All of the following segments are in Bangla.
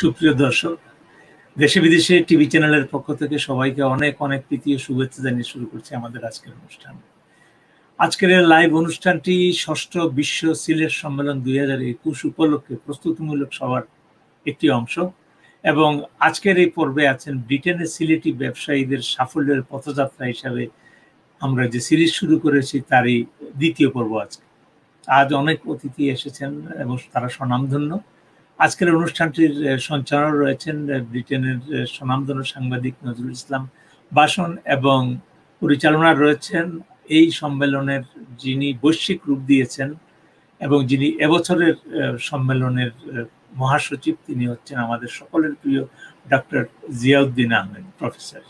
সুপ্রিয় দর্শক, দেশে বিদেশে টিভি চ্যানেলের পক্ষ থেকে সবাইকে অনেক অনেক প্রীতি ও শুভেচ্ছা জানিয়ে শুরু করছি আমাদের আজকের অনুষ্ঠান। আজকের লাইভ অনুষ্ঠানটি ষষ্ঠ বিশ্ব সিলেট সম্মেলন 2021 উপলক্ষে প্রস্তুতিমূলক সভার একটি অংশ এবং আজকের এই পর্বে আছেন ব্রিটেনের সিলেটি ব্যবসায়ীদের সাফল্যের পথযাত্রা হিসাবে আমরা যে সিরিজ শুরু করেছি তারই দ্বিতীয় পর্ব আজকে। আজ অনেক অতিথি এসেছেন এবং তারা স্বনামধন্য। আজকের অনুষ্ঠানটির সঞ্চালক রয়েছেন ব্রিটেনের স্বনামধন্য সাংবাদিক নজরুল ইসলাম বাসন এবং পরিচালনা রয়েছেন এই সম্মেলনের যিনি বৈশ্বিক রূপ দিয়েছেন এবং যিনি এবছরের সম্মেলনের মহাসচিব, তিনি হচ্ছেন আমাদের সকলের প্রিয় ডক্টর জিয়াউদ্দিন আহমেদ প্রফেসর।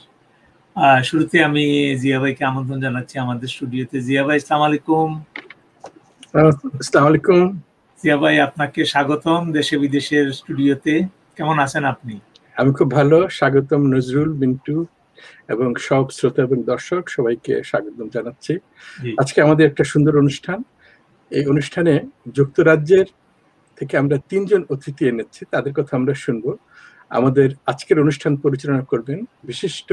শুরুতে আমি জিয়া ভাইকে আমন্ত্রণ জানাচ্ছি আমাদের স্টুডিওতে। জিয়া ভাই, আসসালামু আলাইকুম। আসসালামু আলাইকুম। জিয়া ভাই, আপনাকে স্বাগতম দেশে বিদেশের স্টুডিওতে। কেমন আছেন আপনি? আমি খুব ভালো। স্বাগতম নজরুল, মিন্টু এবং সব শ্রোতা এবং দর্শক সবাইকে স্বাগতম জানাচ্ছি। আজকে আমাদের একটা সুন্দর অনুষ্ঠান। এই অনুষ্ঠানে যুক্তরাজ্যের থেকে আমরা 3 জন অতিথি এনেছি, তাদের কথা আমরা শুনবো। আমাদের আজকের অনুষ্ঠান পরিচালনা করবেন বিশিষ্ট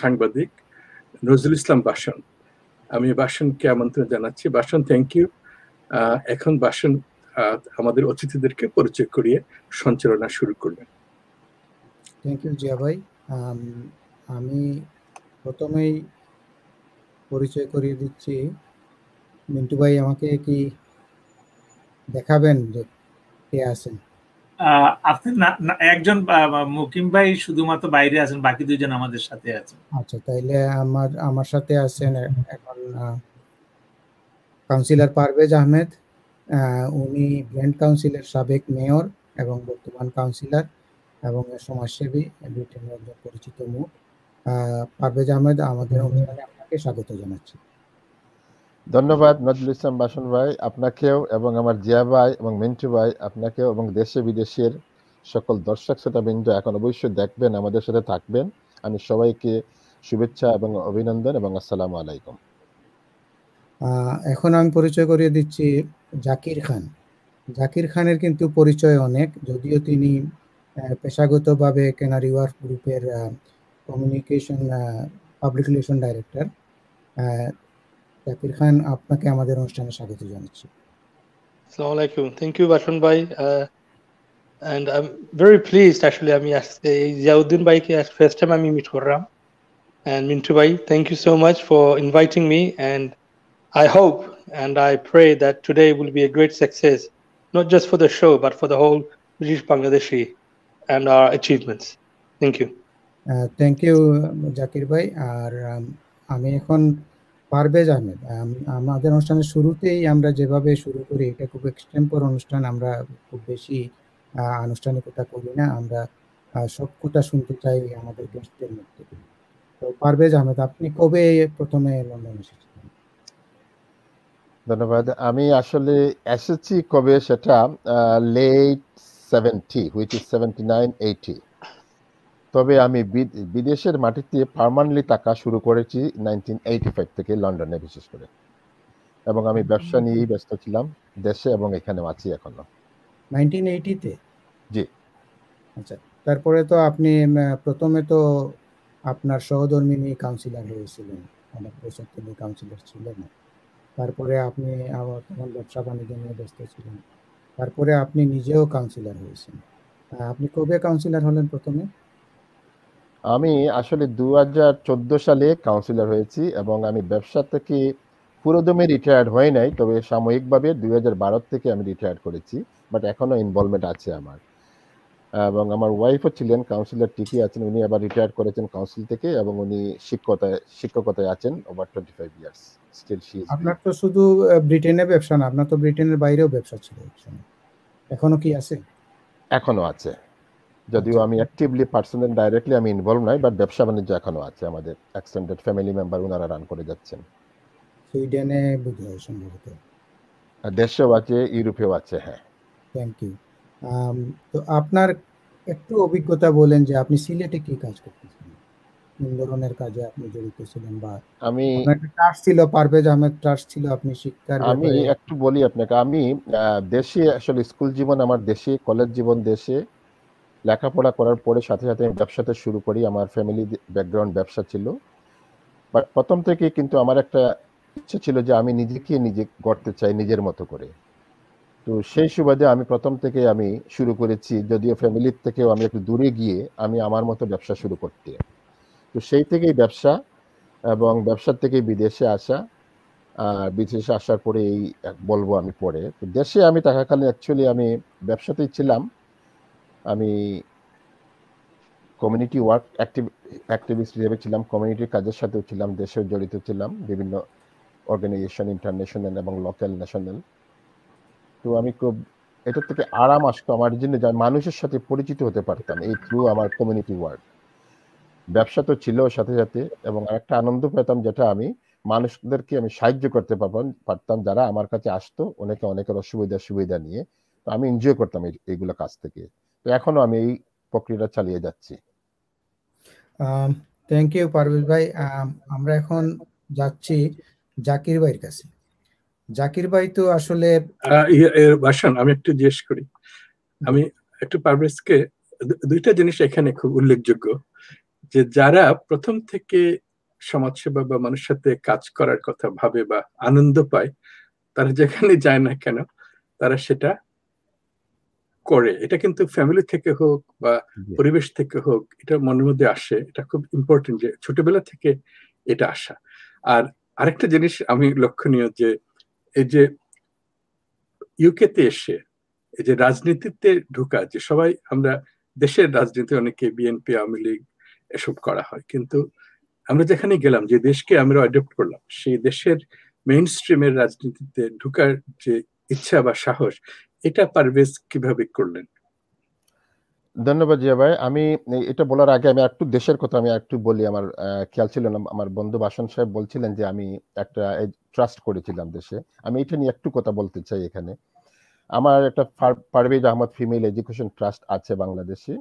সাংবাদিক নজরুল ইসলাম বাসন। আমি বাসনকে আমন্ত্রণ জানাচ্ছি। বাসন, থ্যাংক ইউ। এখন বাসন আমাদের অতিথিদেরকে পরিচয় করিয়ে সঞ্চালনা শুরু করবেন। থ্যাংক ইউ জিয়া ভাই। আমি প্রথমেই পরিচয় করিয়ে দিচ্ছি। মিন্টু ভাই, আমাকে কি দেখাবেন যে কে আছেন? আপনি একজন মুকিম ভাই শুধুমাত্র বাইরে আছেন, বাকি 2 জন আমাদের সাথে আছেন। আচ্ছা, তাইলে আমার সাথে আছেন এখন কাউন্সিলর পারভেজ আহমেদ। উনি ব্রেন্ট কাউন্সিলের সাবেক মেয়র এবং বর্তমান কাউন্সিলর এবং সমাজসেবী, ব্রিটেনের একজন পরিচিত মুখ। পারভেজ আহমেদ, আমাদের অনুষ্ঠানে আপনাকে স্বাগত জানাচ্ছি। ধন্যবাদ নজরুল ইসলাম বাসন ভাই, আপনাকেও এবং আমার জিয়া ভাই এবং মিন্টু ভাই, আপনাকেও এবং দেশে বিদেশের সকল দর্শক শ্রোতাবৃন্দ এখন অবশ্যই দেখবেন, আমাদের সাথে থাকবেন। আমি সবাইকে শুভেচ্ছা এবং অভিনন্দন এবং আসসালামু আলাইকুম। এখন আমি পরিচয় করিয়ে দিচ্ছি জাকির খান। জাকির খানের কিন্তু পরিচয় অনেক, যদিও তিনি পেশাগতভাবে ক্যানারি ওয়ার্ফ গ্রুপের communication public relation director. Zakir Khan, আপনাকে আমাদের অনুষ্ঠানে স্বাগত জানাচ্ছি। Assalamu alaikum. Thank you, Bashan bhai. And I'm very pleased actually. I mean, Ziauddin bhai ki first time I meet Khurram. And Mintu bhai, thank you so much for inviting me. And I hope and I pray that today will be a great success, not just for the show, but for the whole British Bangladeshi and our achievements. Thank you. Thank you, Zakir ভাই। আর আমি এখন পারভেজ আহমেদ। আমাদের অনুষ্ঠানের শুরুতেই আমরা যেভাবে শুরু করি, এটা খুব এক্সটেম্পোর অনুষ্ঠান। আমরা খুব বেশি আনুষ্ঠানিকতা করি না, আমরা সব কথা শুনতে চাই আমাদের গেস্টদের মুখ থেকে। তো পারভেজ আহমেদ, আপনি কবে প্রথমে লন্ডন এসেছিলেন? ধন্যবাদ। আমি আসলে এসেছি কবে, সেটা লেট 70, হুইচ ইজ 79-80। তবে আমি বিদেশের মাটিতে পার্মানেন্টলি থাকা শুরু করেছি 1985 থেকে, লন্ডনে বিশেষ করে। এবং আমি ব্যবসা নিয়েই ব্যস্ত ছিলাম দেশে এবং এখানেও আছি এখনো। 1980-তে? জি। আচ্ছা, তারপরে তো আপনি প্রথমে তো আপনার সহধর্মিনী কাউন্সিলর হয়েছিলেন, অনেক বছর তিনি কাউন্সিলর ছিলেন। তারপরে আপনি আবার তখন ব্যবসা বাণিজ্য নিয়ে ব্যস্ত ছিলেন। তারপরে আপনি নিজেও কাউন্সিলর হয়েছেন। আপনি কবে কাউন্সিলর হলেন প্রথমে? আমি আসলে 2014 সালে কাউন্সিলর হয়েছি এবং আমি ব্যবসা থেকে পুরোদমে রিটায়ার্ড হয়ে নাই, তবে সাময়িকভাবে 2012 থেকে আমি রিটায়ার্ড করেছি, বাট এখনো ইনভলভমেন্ট আছে আমার। এবং আমার ওয়াইফও ছিলেন কাউন্সিলর, ঠিকই আছেন, উনি আবার রিটায়ার্ড করেছেন কাউন্সিল থেকে এবং উনি শিক্ষকতায় আছেন over 25 years. Still she is. আপনার তো শুধু ব্রিটেনে ব্যবসা না, আপনার তো ব্রিটেনের বাইরেও ব্যবসা ছিল, এখনো কি আছে? এখনো আছে, যদিও আমি অ্যাক্টিভলি পার্সোনাল ডাইরেক্টলি আমি ইনভলভ নাই, বাট ব্যবসা বাণিজ্য এখনো আছে। আমাদের এক্সটেন্ডেড ফ্যামিলি মেম্বার ওনারা রান করে যাচ্ছেন। সুইডেনে বোধহয় সম্ভবত, দেশেও আছে, ইউরোপেও আছে। হ্যাঁ, থ্যাংক ইউ। তো আপনার একটু অভিজ্ঞতা বলেন যে আপনি সিলেটে কি কাজ করতেছিলেন, কোন ধরনের কাজে আপনি জড়িত ছিলেন? বা আমি ট্রাস্ট ছিল, পারভেজ আহমেদ ট্রাস্ট ছিল, আপনি শিক্ষার আমি একটু বলি আপনাকে। আমি দেশে আসলে স্কুল জীবন আমার দেশে, কলেজ জীবন দেশে, লেখাপড়া করার পরে সাথে সাথে আমি ব্যবসাতে শুরু করি। আমার ফ্যামিলি ব্যাকগ্রাউন্ড ব্যবসা ছিল, বাট প্রথম থেকে কিন্তু আমার একটা ইচ্ছা ছিল যে আমি নিজে গড়তে চাই নিজের মতো করে। তো সেই সুবাদে আমি প্রথম থেকে আমি শুরু করেছি, যদিও ফ্যামিলির থেকেও আমি একটু দূরে গিয়ে আমি আমার মতো ব্যবসা শুরু করতে। তো সেই থেকেই ব্যবসা, এবং ব্যবসার থেকেই বিদেশে আসা। আর বিদেশে আসার পরে এই বলবো আমি পরে। তো দেশে আমি থাকাকালীন অ্যাকচুয়ালি আমি ব্যবসাতেই ছিলাম। আমি কমিউনিটি ওয়ার্ক অ্যাক্টিভিস্ট হিসেবে ছিলাম, কমিউনিটির কাজের সাথেও ছিলাম, দেশেও জড়িত ছিলাম, বিভিন্ন অর্গানাইজেশন, ইন্টারন্যাশনাল এবং লোকাল ন্যাশনাল। তো আমি খুব এটার থেকে আরাম আসতো আমার জন্য, যে মানুষের সাথে পরিচিত হতে পারতাম এই থ্রু আমার কমিউনিটি ওয়ার্ক। ব্যবসা তো ছিল সাথে সাথে, এবং আরেকটা আনন্দ পেতাম যেটা আমি মানুষদেরকে আমি সাহায্য করতে পারতাম যারা আমার কাছে আসতো অনেকের সুবিধা নিয়ে। তো আমি এনজয় করতাম এইগুলো কাজ থেকে। তো এখনো আমি এই প্রক্রিয়াটা চালিয়ে যাচ্ছি। থ্যাংক ইউ পারভেজ ভাই। আমরা এখন যাচ্ছি জাকির ভাইয়ের কাছে। জাকির ভাই তো আসলে ভাষণ আমি একটু জিজ্ঞেস করি। আমি একটু পারভেজকে দুইটা জিনিস এখানে খুব উল্লেখযোগ্য, যে যারা প্রথম থেকে সমাজসেবা বা মানুষের সাথে কাজ করার কথা ভাবে বা আনন্দ পায়, তারা যেখানে যায় না কেন তারা সেটা করে। এটা কিন্তু ফ্যামিলি থেকে হোক বা পরিবেশ থেকে হোক, এটা মনের মধ্যে আসে। এটা খুব ইম্পর্টেন্ট যে ছোটবেলা থেকে এটা আসা। আর আরেকটা জিনিস আমি লক্ষণীয়, যে এই যে ইউকেতে এসে এই যে রাজনীতিতে ঢোকা, যে সবাই আমরা দেশের রাজনীতি অনেকে বিএনপি, আওয়ামী লীগ এসব করা হয়, কিন্তু আমরা যেখানে গেলাম, যে দেশকে আমরা অ্যাডপ্ট করলাম, সেই দেশের মেইন স্ট্রিমের রাজনীতিতে ঢোকার যে ইচ্ছা বা সাহস, এটা পারভেজ কিভাবে করলেন? ধন্যবাদ জিয়া ভাই। আমি এটা বলার আগে আমি একটু দেশের কথা আমি একটু বলি। আমার খেয়াল ছিল না, আমার বন্ধু বাসন সাহেব বলছিলেন যে আমি একটা ট্রাস্ট করেছিলাম দেশে। আমি এটা নিয়ে একটু কথা বলতে চাই এখানে। আমার একটা Parvez Ahmed female education trust আছে বাংলাদেশে।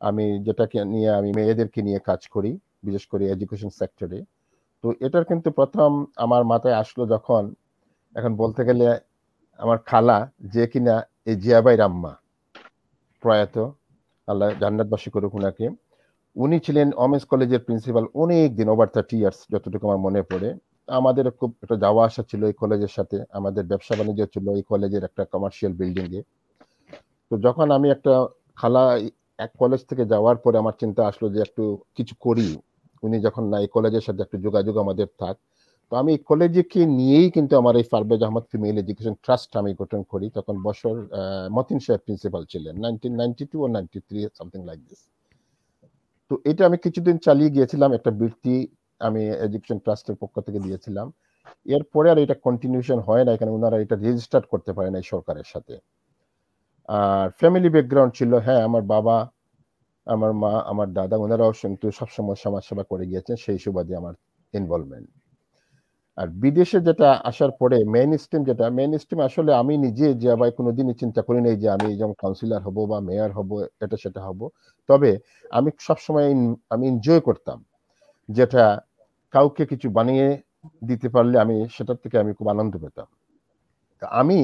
আমি যেটাকে নিয়ে আমি মেয়েদেরকে নিয়ে কাজ করি, বিশেষ করে এডুকেশন সেক্টরে। তো এটার কিন্তু প্রথম আমার মাথায় আসলো যখন, এখন বলতে গেলে আমার খালা, যে কিনা এই জিয়া ভাইয়ের আম্মা, প্রয়াত, আল্লাহ জান্নাতবাসী করুক উনাকে। উনি ছিলেন ওমেন্স কলেজের প্রিন্সিপাল অনেক দিন, ওভার 30 ইয়ার্স যতটুকু আমার মনে পড়ে। আমাদের খুব একটা যাওয়া আসা ছিল এই কলেজের সাথে, আমাদের ব্যবসা বাণিজ্য ছিল এই কলেজের একটা কমার্শিয়াল বিল্ডিং এ। তো যখন আমি একটা খালা এক কলেজ থেকে যাওয়ার পরে আমার চিন্তা আসলো যে একটু কিছু করি, উনি যখন না এই কলেজের সাথে একটু যোগাযোগ আমাদের থাক। তো আমি এই কলেজকে নিয়েই কিন্তু আমার এই Parvez Ahmed female education trust আমি গঠন করি। তখন বছর মতিন সাহেব প্রিন্সিপাল ছিলেন, 1992 or 93 সামথিং লাইক দিস। তো এটা আমি কিছুদিন চালিয়ে গিয়েছিলাম, একটা বৃত্তি আমি এডুকেশন ট্রাস্টের পক্ষ থেকে দিয়েছিলাম। এরপরে আর এটা কন্টিনিউশন হয় না, এখানে ওনারা এটা রেজিস্টার করতে পারে না এই সরকারের সাথে। আর ফ্যামিলি ব্যাকগ্রাউন্ড ছিল, হ্যাঁ, আমার বাবা, আমার মা, আমার দাদা, ওনারাও কিন্তু সবসময় সমাজসেবা করে গিয়েছেন, সেই সুবাদে আমার ইনভলভমেন্ট। আর বিদেশে যেটা আসার পরে মেইন স্ট্রিম আসলে আমি নিজে যে ভাই কোনোদিনই চিন্তা করি নাই যে আমি যেমন কাউন্সিলর হব বা মেয়র হব, এটা সেটা হব। তবে আমি সবসময় আমি এনজয় করতাম, যেটা কাউকে কিছু বানিয়ে দিতে পারলে আমি সেটার থেকে আমি খুব আনন্দ পেতাম। আমি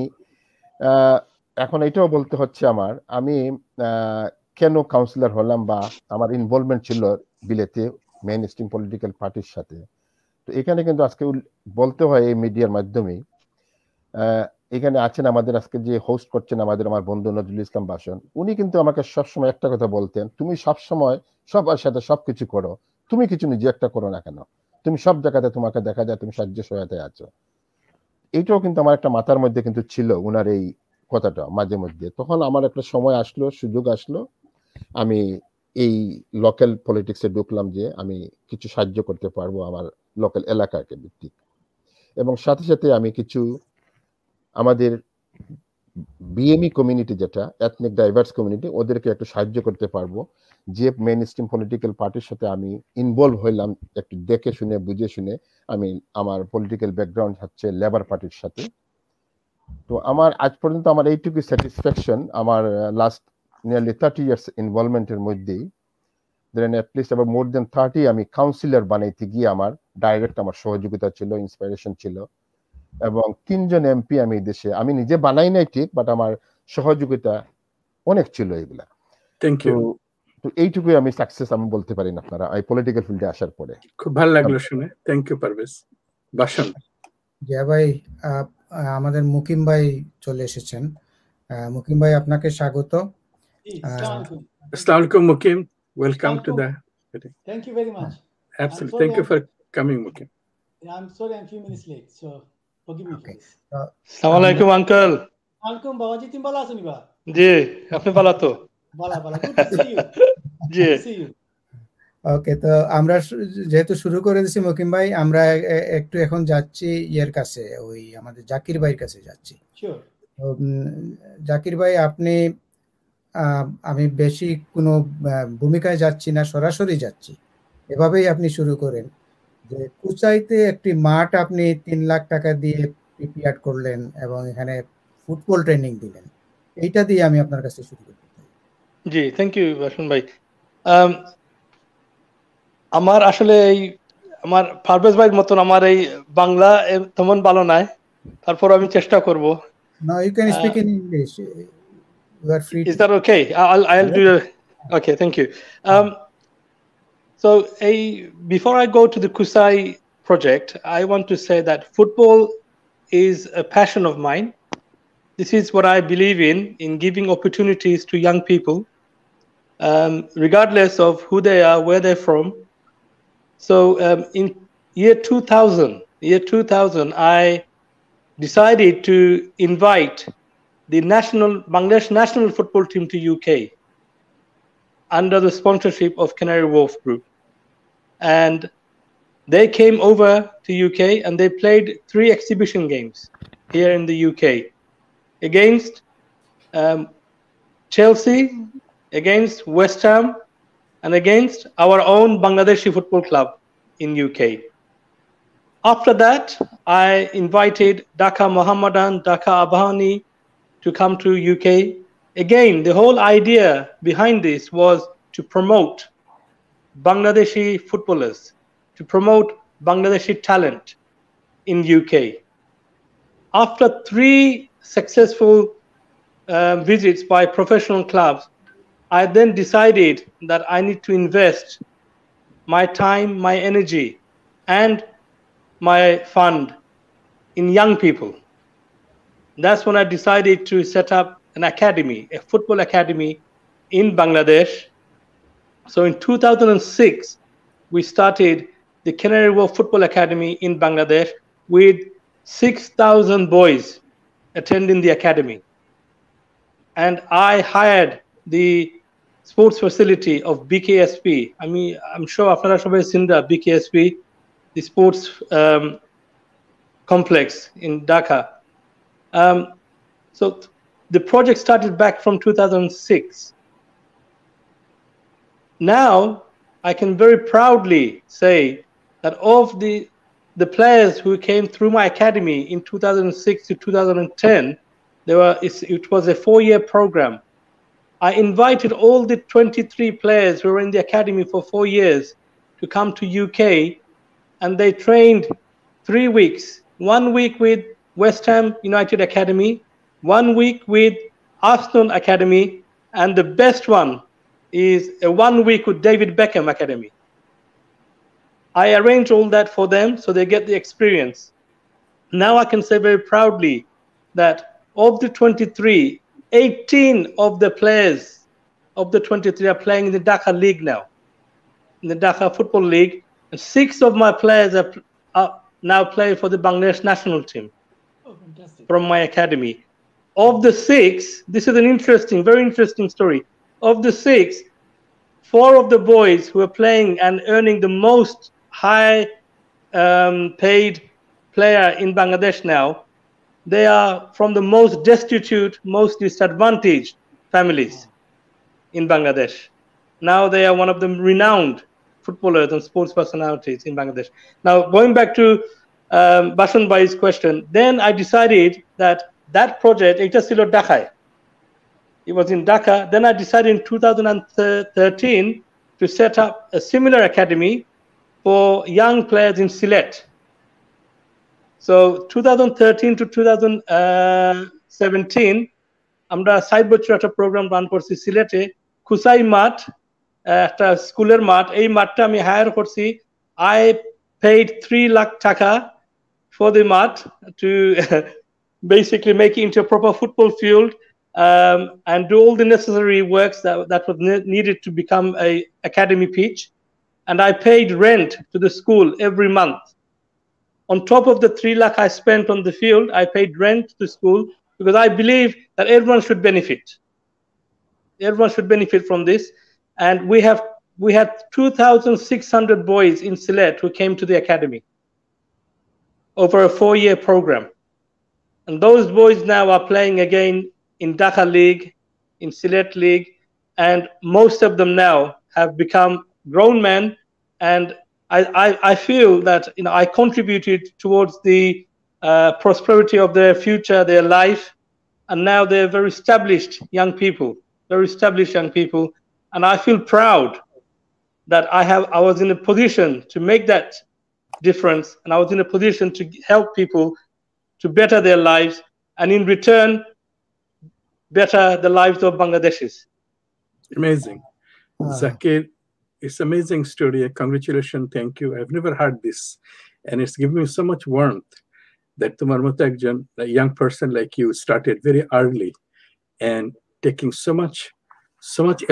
এখন এটাও বলতে হচ্ছে আমার, আমি কেন কাউন্সিলর হলাম বা আমার ইনভলভমেন্ট ছিল বিলেতে মেইন স্ট্রিম পলিটিক্যাল পার্টির সাথে। তো এখানে কিন্তু আজকে বলতে হয় এই মিডিয়ার মাধ্যমে, এখানে আছেন আমাদের আজকে যে হোস্ট করছেন আমার বন্ধু নজরুল ইসলাম বাসন, উনি কিন্তু আমাকে সবসময় একটা কথা বলতেন, তুমি সবসময় সবার সাথে সবকিছু করো, তুমি কিছু নিজে একটা করো না কেন, তুমি সব জায়গাতে তোমাকে দেখা যায় তুমি সাহায্য সহায়তায় আছো। এইটাও কিন্তু আমার একটা মাথার মধ্যে কিন্তু ছিল উনার এই কথাটা মাঝে মধ্যে। তখন আমার একটা সময় আসলো, সুযোগ আসলো, আমি এই লোকাল পলিটিক্সে ঢুকলাম, যে আমি কিছু সাহায্য করতে পারবো আমার লোকাল এলাকাকে ভিত্তিক। এবং সাথে সাথে আমি কিছু আমাদের বিএমই কমিউনিটি, যেটা এথনিক ডাইভার্স কমিউনিটি, ওদেরকে একটু সাহায্য করতে পারবো। যে মেইন স্ট্রিম পলিটিক্যাল পার্টির সাথে আমি ইনভলভ হইলাম, একটু দেখে শুনে বুঝে শুনে, আমি আমার পলিটিক্যাল ব্যাকগ্রাউন্ড হচ্ছে লেবার পার্টির সাথে। তো আমার আজ পর্যন্ত আমার এইটুকু স্যাটিসফ্যাকশন, আমার লাস্ট নিয়ারলি 30 ইয়ার্স ইনভলভমেন্টের মধ্যেই, ধরেন অ্যাটলিস্ট আবার মোর দেন 30 আমি কাউন্সিলর বানাইতে গিয়ে আমার ডাইরেক্ট আমার সহযোগিতা ছিল, ইন্সপিরেশন ছিল। এবং 3 জন এমপি আমি দেশে, আমি নিজে বানাই নাই ঠিক, বাট আমার সহযোগিতা অনেক ছিল এগুলা। Thank you. তো এইটুকুই আমি সাকসেস আমি বলতে পারি না আপনারা এই পলিটিক্যাল ফিল্ডে আসার পরে। খুব ভালো লাগলো শুনে, থ্যাংক ইউ পারভেজ। বাসন। জিয়া ভাই, আমাদের মুকিম ভাই চলে এসেছেন। মুকিম ভাই, আপনাকে স্বাগত। আসসালামু আলাইকুম Mukim, welcome to the. Thank you very much. Absolutely, thank you for coming Mukim. I'm sorry I'm a few minutes late, so forgive me please. Assalamu alaikum uncle. Alaikum babaji, তুমি ভালো আছো নিবা? জি, আপনি ভালো তো? ভালো, good to see you. G. Good to see you. ওকে, তো আমরা যেহেতু শুরু করে দিয়েছি মুকিম ভাই, আমরা একটু এখন যাচ্ছি ইয়ের কাছে, ওই আমাদের জাকির ভাইয়ের কাছে যাচ্ছি। Sure. জাকির ভাই, আপনি, আমি বেশি কোনো ভূমিকায় যাচ্ছি না, সরাসরি যাচ্ছি, এভাবেই আপনি শুরু করেন যে কুচাইতে একটি মাঠ আপনি 3 লাখ টাকা দিয়ে প্রিপেয়ার করলেন এবং এখানে ফুটবল ট্রেনিং দিলেন, এইটা দিয়ে আমি আপনার কাছে শুরু করতে চাই। জি, থ্যাংক ইউ বাসন ভাই। আমার আসলে এই আমার পারভেজ ভাইয়ের মতন আমার এই বাংলা তেমন ভালো নাই, তারপর আমি চেষ্টা করব। No, you can speak in English. You are free. Is that okay? I'll do it. Okay, thank you. So before I go to the Kusai project, I want to say that football is a passion of mine. This is what I believe in giving opportunities to young people, regardless of who they are, where they're from. So in year 2000, I decided to invite the Bangladesh national football team to UK under the sponsorship of Canary WharfGroup. And they came over to UK and they played 3 exhibition games here in the UK against Chelsea, against West Ham, and against our own Bangladeshi football club in UK. After that, I invited Dhaka Mohammedan, Dhaka Abahani to come to UK. Again, the whole idea behind this was to promote Bangladeshi footballers, to promote Bangladeshi talent in UK. After 3 successful visits by professional clubs, I then decided that I need to invest my time, my energy, and my fund in young people. That's when I decided to set up an academy, a football academy in Bangladesh. So in 2006, we started the Canary Wharf Football Academy in Bangladesh with 6,000 boys attending the academy. And I hired the sports facility of BKSP. I mean, I'm sure Afnara shobai Sindha, BKSP, the sports complex in Dhaka. So the project started back from 2006. Now, I can very proudly say that of the players who came through my academy in 2006 to 2010, it was a 4-year program. I invited all the 23 players who were in the academy for 4 years to come to UK, and they trained 3 weeks. 1 week with West Ham United Academy, 1 week with Arsenal Academy, and the best one is a 1 week with David Beckham Academy. I arranged all that for them so they get the experience. Now I can say very proudly that of the 23, 18 of the players of the 23 are playing in the Dhaka League now, in the Dhaka Football League, and 6 of my players are now playing for the Bangladesh national team. Oh, fantastic. From my academy. Of the 6, this is an interesting, very interesting story. Of the 6, 4 of the boys who are playing and earning the most high paid player in Bangladesh now, they are from the most destitute, most disadvantaged families in Bangladesh. Now they are one of the renowned footballers and sports personalities in Bangladesh. Now, going back to Bashan Bhai's question, then I decided that project, it was in Dhaka. It was in Dhaka. Then I decided in 2013 to set up a similar academy for young players in Sylhet. So 2013 to 2017, আমরা 7 বছর একটা প্রোগ্রাম রান করছি সিলেটে খুসাই মাঠ, একটা স্কুলের মাঠ, এই মাঠটা আমি হায়ার করছি। I paid 3 lakh taka for the mat to basically make it into a proper football field, and do all the necessary works that was needed to become a academy pitch. And I paid rent to the school every month. On top of the 3 lakh I spent on the field, I paid rent to school because I believe that everyone should benefit. Everyone should benefit from this. And we had 2,600 boys in Sylhet who came to the academy over a 4-year program. And those boys now are playing again in Dhaka League, in Sylhet League, and most of them now have become grown men. And I feel that I contributed towards the prosperity of their future, their life, and now they're very established young people, and I feel proud that I was in a position to make that difference, and I was in a position to help people to better their lives, and in return, better the lives of Bangladeshis. Amazing. Zakir, it's an amazing story. Congratulations, thank you. I've never heard this, and it's given me so much warmth that tomar moto ekjon a young person like you started very early and taking so much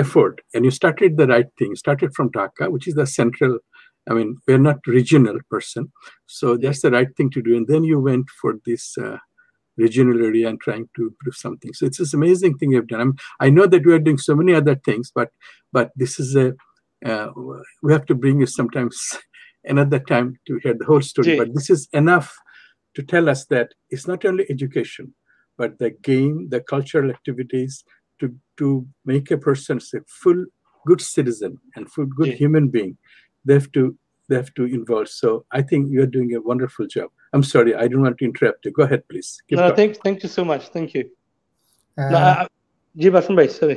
effort, and you started the right thing. You started from Dhaka, which is the central, I mean, we're not regional person, so that's the right thing to do. And then you went for this regional area and trying to improve something. So it's this amazing thing you've done. I know that we are doing so many other things, but this is we have to bring you sometimes another time to hear the whole story. But this is enough to tell us that it's not only education, but the game, the cultural activities to make a person a full good citizen and full good human being. They have to involve. So I think you're doing a wonderful job. I'm sorry, I don't want to interrupt you. Go ahead, please. Thank you so much. Thank you. জি বাসন ভাই, সরি।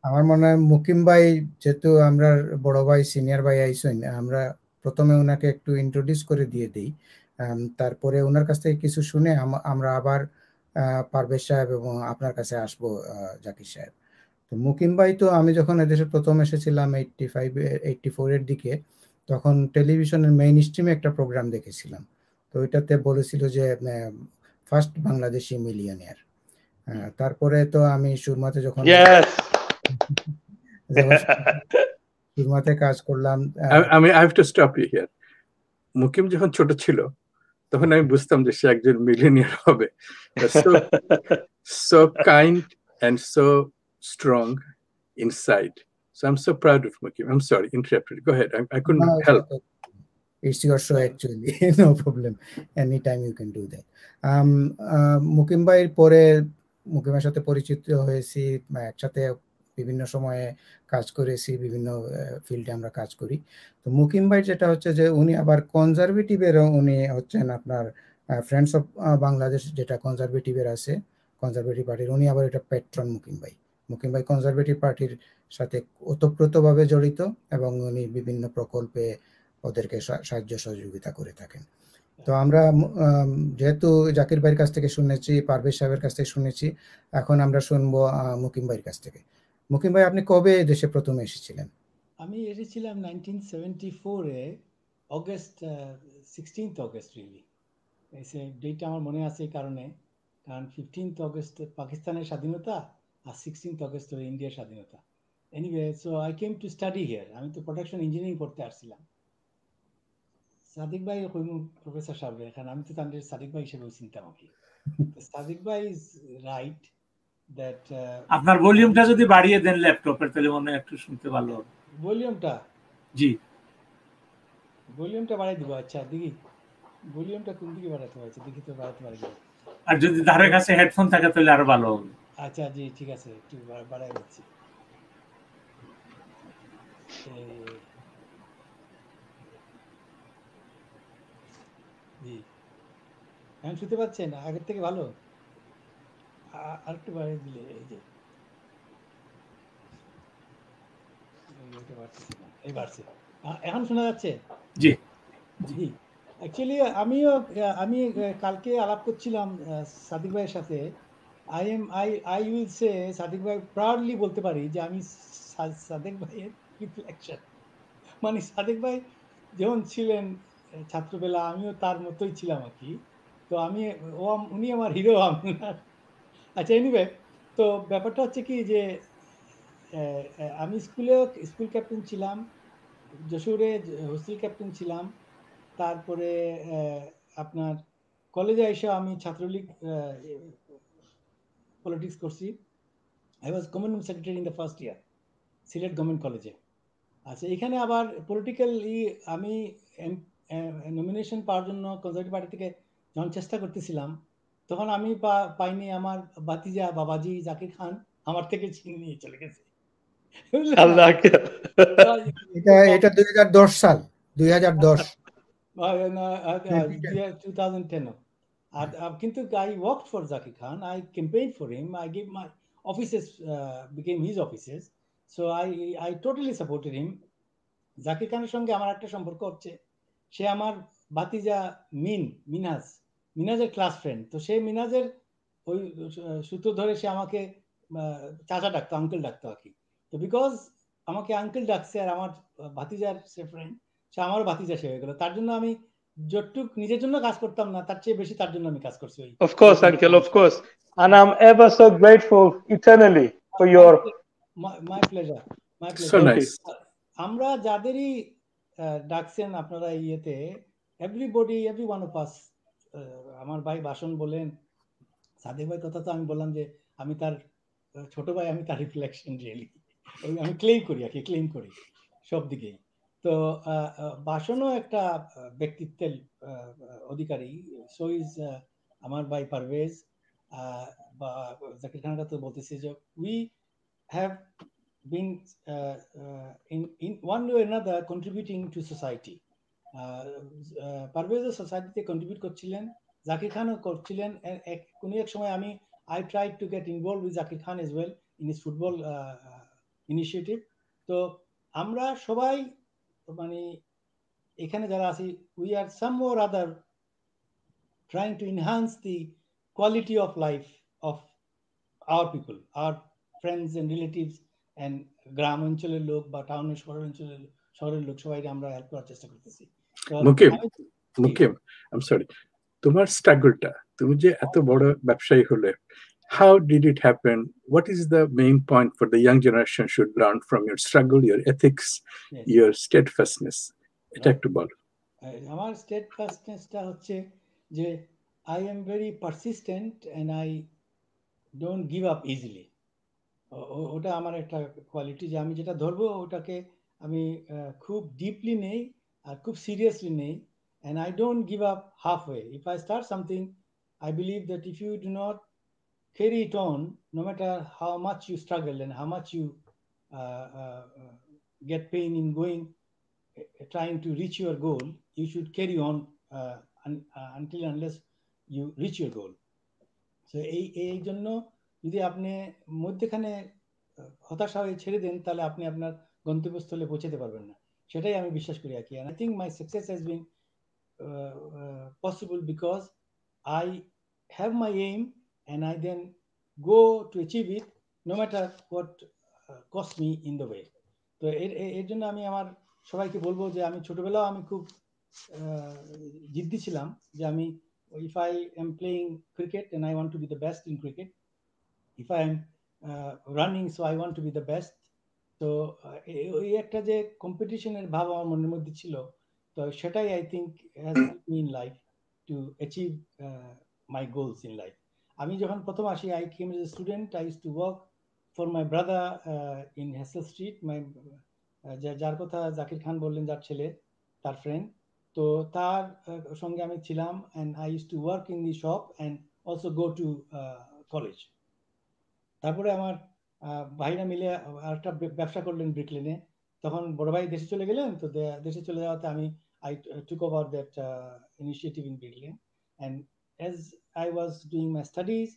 আমার মনে হয় মুকিম ভাই, যেহেতু আমরা বড় ভাই সিনিয়র ভাই আইছেন, আমরা প্রথমে ওনাকে একটু ইন্ট্রোডিউস করে দিয়ে দিই, তারপরে ওনার কাছ থেকে কিছু শুনে আমরা আবার পারভেজ সাহেব এবং আপনার কাছে আসবো জাকির সাহেব। তো মুকিম ভাই, তো আমি যখন এদেশে প্রথম এসেছিলাম 84 এর দিকে, তখন টেলিভিশনের মেইন স্ট্রিমে একটা প্রোগ্রাম দেখেছিলাম। তো ওইটাতে বলেছিল যে ফার্স্ট বাংলাদেশি মিলিয়নিয়ার। তারপরে তো আমি সুরমাতে যখন সুরমাতে কাজ করলাম। আমি I have to stop you here. Mukim যখন ছোট ছিল তখন আমি বুঝতাম যে সে একজন মিলিয়নিয়ার হবে। So kind and so strong inside. So I'm so proud of Mukim. I'm sorry, interrupted. Go ahead. I couldn't help. It's your show actually. No problem. Anytime you can do that. Mukim ভাইয়ের পরে মুকিমের সাথে পরিচিত হয়েছি, একসাথে বিভিন্ন সময়ে কাজ করেছি, বিভিন্ন ফিল্ডে আমরা কাজ করি। তো মুকিম ভাই যেটা হচ্ছে যে উনি আবার কনজারভেটিভেরও, উনি হচ্ছেন আপনার ফ্রেন্ডস অফ বাংলাদেশ, যেটা কনজারভেটিভের আছে, কনজারভেটিভ পার্টির, উনি আবার এটা প্যাট্রন মুকিম ভাই। মুকিম ভাই কনজারভেটিভ পার্টির সাথে ওতপ্রোতভাবে জড়িত এবং উনি বিভিন্ন প্রকল্পে ওদেরকে সাহায্য সহযোগিতা করে থাকেন। তো আমরা যেহেতু জাকির ভাইয়ের কাছ থেকে শুনেছি, পারভেজ সাহেবের কাছ থেকে শুনেছি, এখন আমরা শুনবো মুকিম ভাইয়ের কাছ থেকে। মুকিম ভাই, আপনি কবে দেশে প্রথমে এসেছিলেন? আমি এসেছিলাম 1974-এ, অগস্ট 16th অগস্ট রিলি। এই ডেটটা আমার মনে আছে এই কারণ 15th অগস্ট পাকিস্তানের স্বাধীনতা আর 16th অগস্ট হলো ইন্ডিয়ার স্বাধীনতা। Anyway, so I came to study here. আমি তো প্রোডাকশন ইঞ্জিনিয়ারিং পড়তে আসছিলাম। সাদিক ভাই প্রফেসর সাহেব, এখানে আমি তো তাদের সাদিক ভাই হিসেবে চিন্তা করি। সাদিক ভাই ইজ রাইট দ্যাট আপনার ভলিউমটা যদি বাড়িয়ে দেন ল্যাপটপের, তাহলে মনে হয় একটু শুনতে ভালো হবে। ভলিউমটা? জি, ভলিউমটা বাড়াই দিব। আচ্ছা, দেখি ভলিউমটা কোন দিকে বাড়াতে হয়েছে, দেখি তো বাড়াতে পারি। আর যদি ধারের কাছে হেডফোন থাকে তাহলে আরো ভালো হবে। আচ্ছা, জি ঠিক আছে, একটু বাড়াই দিচ্ছি। জি, এখন শুনতে পাচ্ছেন আগের থেকে ভালো? আর একটু বাড়িয়ে দিলে, এই যে এই বাড়ছে, এখন শোনা যাচ্ছে? জি জি, অ্যাকচুয়ালি আমি কালকে আলাপ করছিলাম সাদিক ভাইয়ের সাথে I will say সাদিক ভাই proudly বলতে পারি যে আমি সাদিক ভাইয়ের রিফ্লেকশন। মানে সাদিক ভাই যখন ছিলেন ছাত্রবেলা, আমিও তার মতোই ছিলাম আর কি। তো উনি আমার হিরো, আমি আচ্ছা এনিওয়ে, তো ব্যাপারটা হচ্ছে কি যে আমি স্কুল ক্যাপ্টেন ছিলাম, যশোরে হোস্টেল ক্যাপ্টেন ছিলাম। তারপরে আপনার কলেজে এসে আমি ছাত্রলীগ পলিটিক্স করছি। I was community secretary in the first year Sylhet government কলেজে। আচ্ছা, এখানে আবার পলিটিক্যালি আমি নমিনেশন পাওয়ার জন্য কনজারভেটিভ পার্টি থেকে যখন চেষ্টা করতেছিলাম, তখন আমি পাইনি। আমার ভাতিজা বাবাজি জাকির খান আমার থেকে ছিনিয়ে নিয়ে চলে গেছে। এটা 2010 সাল, 2010 2010। কিন্তু I worked for Zakir Khan. I campaigned for him. I gave my offices, became his offices. So I totally supported him. Zakir খানের সঙ্গে আমার একটা সম্পর্ক হচ্ছে, সে আমার ভাতিজা মিনাজের ক্লাস ফ্রেন্ড। তো সে মিনাজের ওই সূত্র ধরে সে আমাকে চাচা ডাকতো, আঙ্কেল ডাকতো আর কি। তো বিকজ আমাকে আঙ্কেল ডাকছে আর আমার ভাতিজার সে ফ্রেন্ড, সে আমারও ভাতিজা সে হয়ে গেল। তার জন্য আমি যতটুক নিজের জন্য কাজ করতাম না, তার চেয়ে বেশি তার জন্য আমি কাজ করছি। Of course, uncle, of course. And I'm ever so grateful eternally for your... My pleasure. So nice. আমরা যাদেরই ডাকছেন আপনারা ইয়েতে, every one of us, আমার ভাই বাসন বলেন, সাদেক ভাই কথা তো আমি বললাম যে আমি তার ছোট ভাই, আমি তার রিফ্লেকশন রিয়েলি, আমি ক্লেম করি সব দিকেই। তো বাসনও একটা ব্যক্তিত্বের অধিকারী। সো ইজ আমার ভাই পারভেজ বা জাকির খানের কথা বলতেছি যে we have been in one way or another contributing to society. Parvez সোসাইটিতে কন্ট্রিবিউট করছিলেন, জাকির খানও করছিলেন। কোনো এক সময় I tried to get involved with Zakir Khan as well in his football initiative. তো আমরা সবাই মানে এখানে যারা আছি, we are some or other trying to enhance the quality of life of our people, our friends and relatives, and গ্রাম অঞ্চলের লোক বা টাউনের শহরের লোক সবাই আমরা হেল্প করার চেষ্টা করতেছি। মুকিম, I'm sorry, তোমার স্ট্রাগলটা, তুমি যে এত বড় ব্যবসায়ী হলে, how did it happen? What is the main point for the young generation should learn from your struggle, your ethics, your steadfastness? এটা একটু বলো। আমার steadfastnessটা হচ্ছে যে I am very persistent and I don't give up easily. ওটা আমার একটা কোয়ালিটি, যে আমি যেটা ধরবো ওটাকে আমি খুব ডিপলি নেই আর খুব সিরিয়াসলি নেই, and I don't give up halfway. If I start something, I believe that if you do not carry it on, no matter how much you struggle and how much you get pain in trying to reach your goal, you should carry on until unless you reach your goal. So এই জন্য যদি আপনি মধ্যখানে হতাশা হয়ে ছেড়ে দেন, তাহলে আপনি আপনার গন্তব্যস্থলে পৌঁছাতে পারবেন না, সেটাই আমি বিশ্বাস করি আর কি। And I think my success has been possible because I have my aim and I then go to achieve it no matter what costs me in the way. তো এর জন্য আমি আমার সবাইকে বলবো যে আমি ছোটবেলাও আমি খুব জিদ্দি ছিলাম, যে আমি if I am playing cricket and I want to be the best in cricket, if I am running, so I want to be the best. তো এই একটা যে কম্পিটিশনের ভাব আমার মনের মধ্যে ছিল, তো সেটাই I think has helped me in life to achieve my goals in life. আমি যখন প্রথম আসি, I came as a student. I used to work for my brother in Hassel Street, my যার কথা জাকির খান বললেন, যার ছেলে, তার ফ্রেন্ড। তো তার সঙ্গে আমি ছিলাম, and I used to work in the shop and also go to college. তারপরে আমার ভাইরা মিলে আরেকটা ব্যবসা করলেন ব্রিকলেনে। তখন বড় ভাই দেশে চলে গেলেন, তো দেশে চলে যাওয়াতে আমি I took over that initiative in Brooklyn, and as I was doing my studies,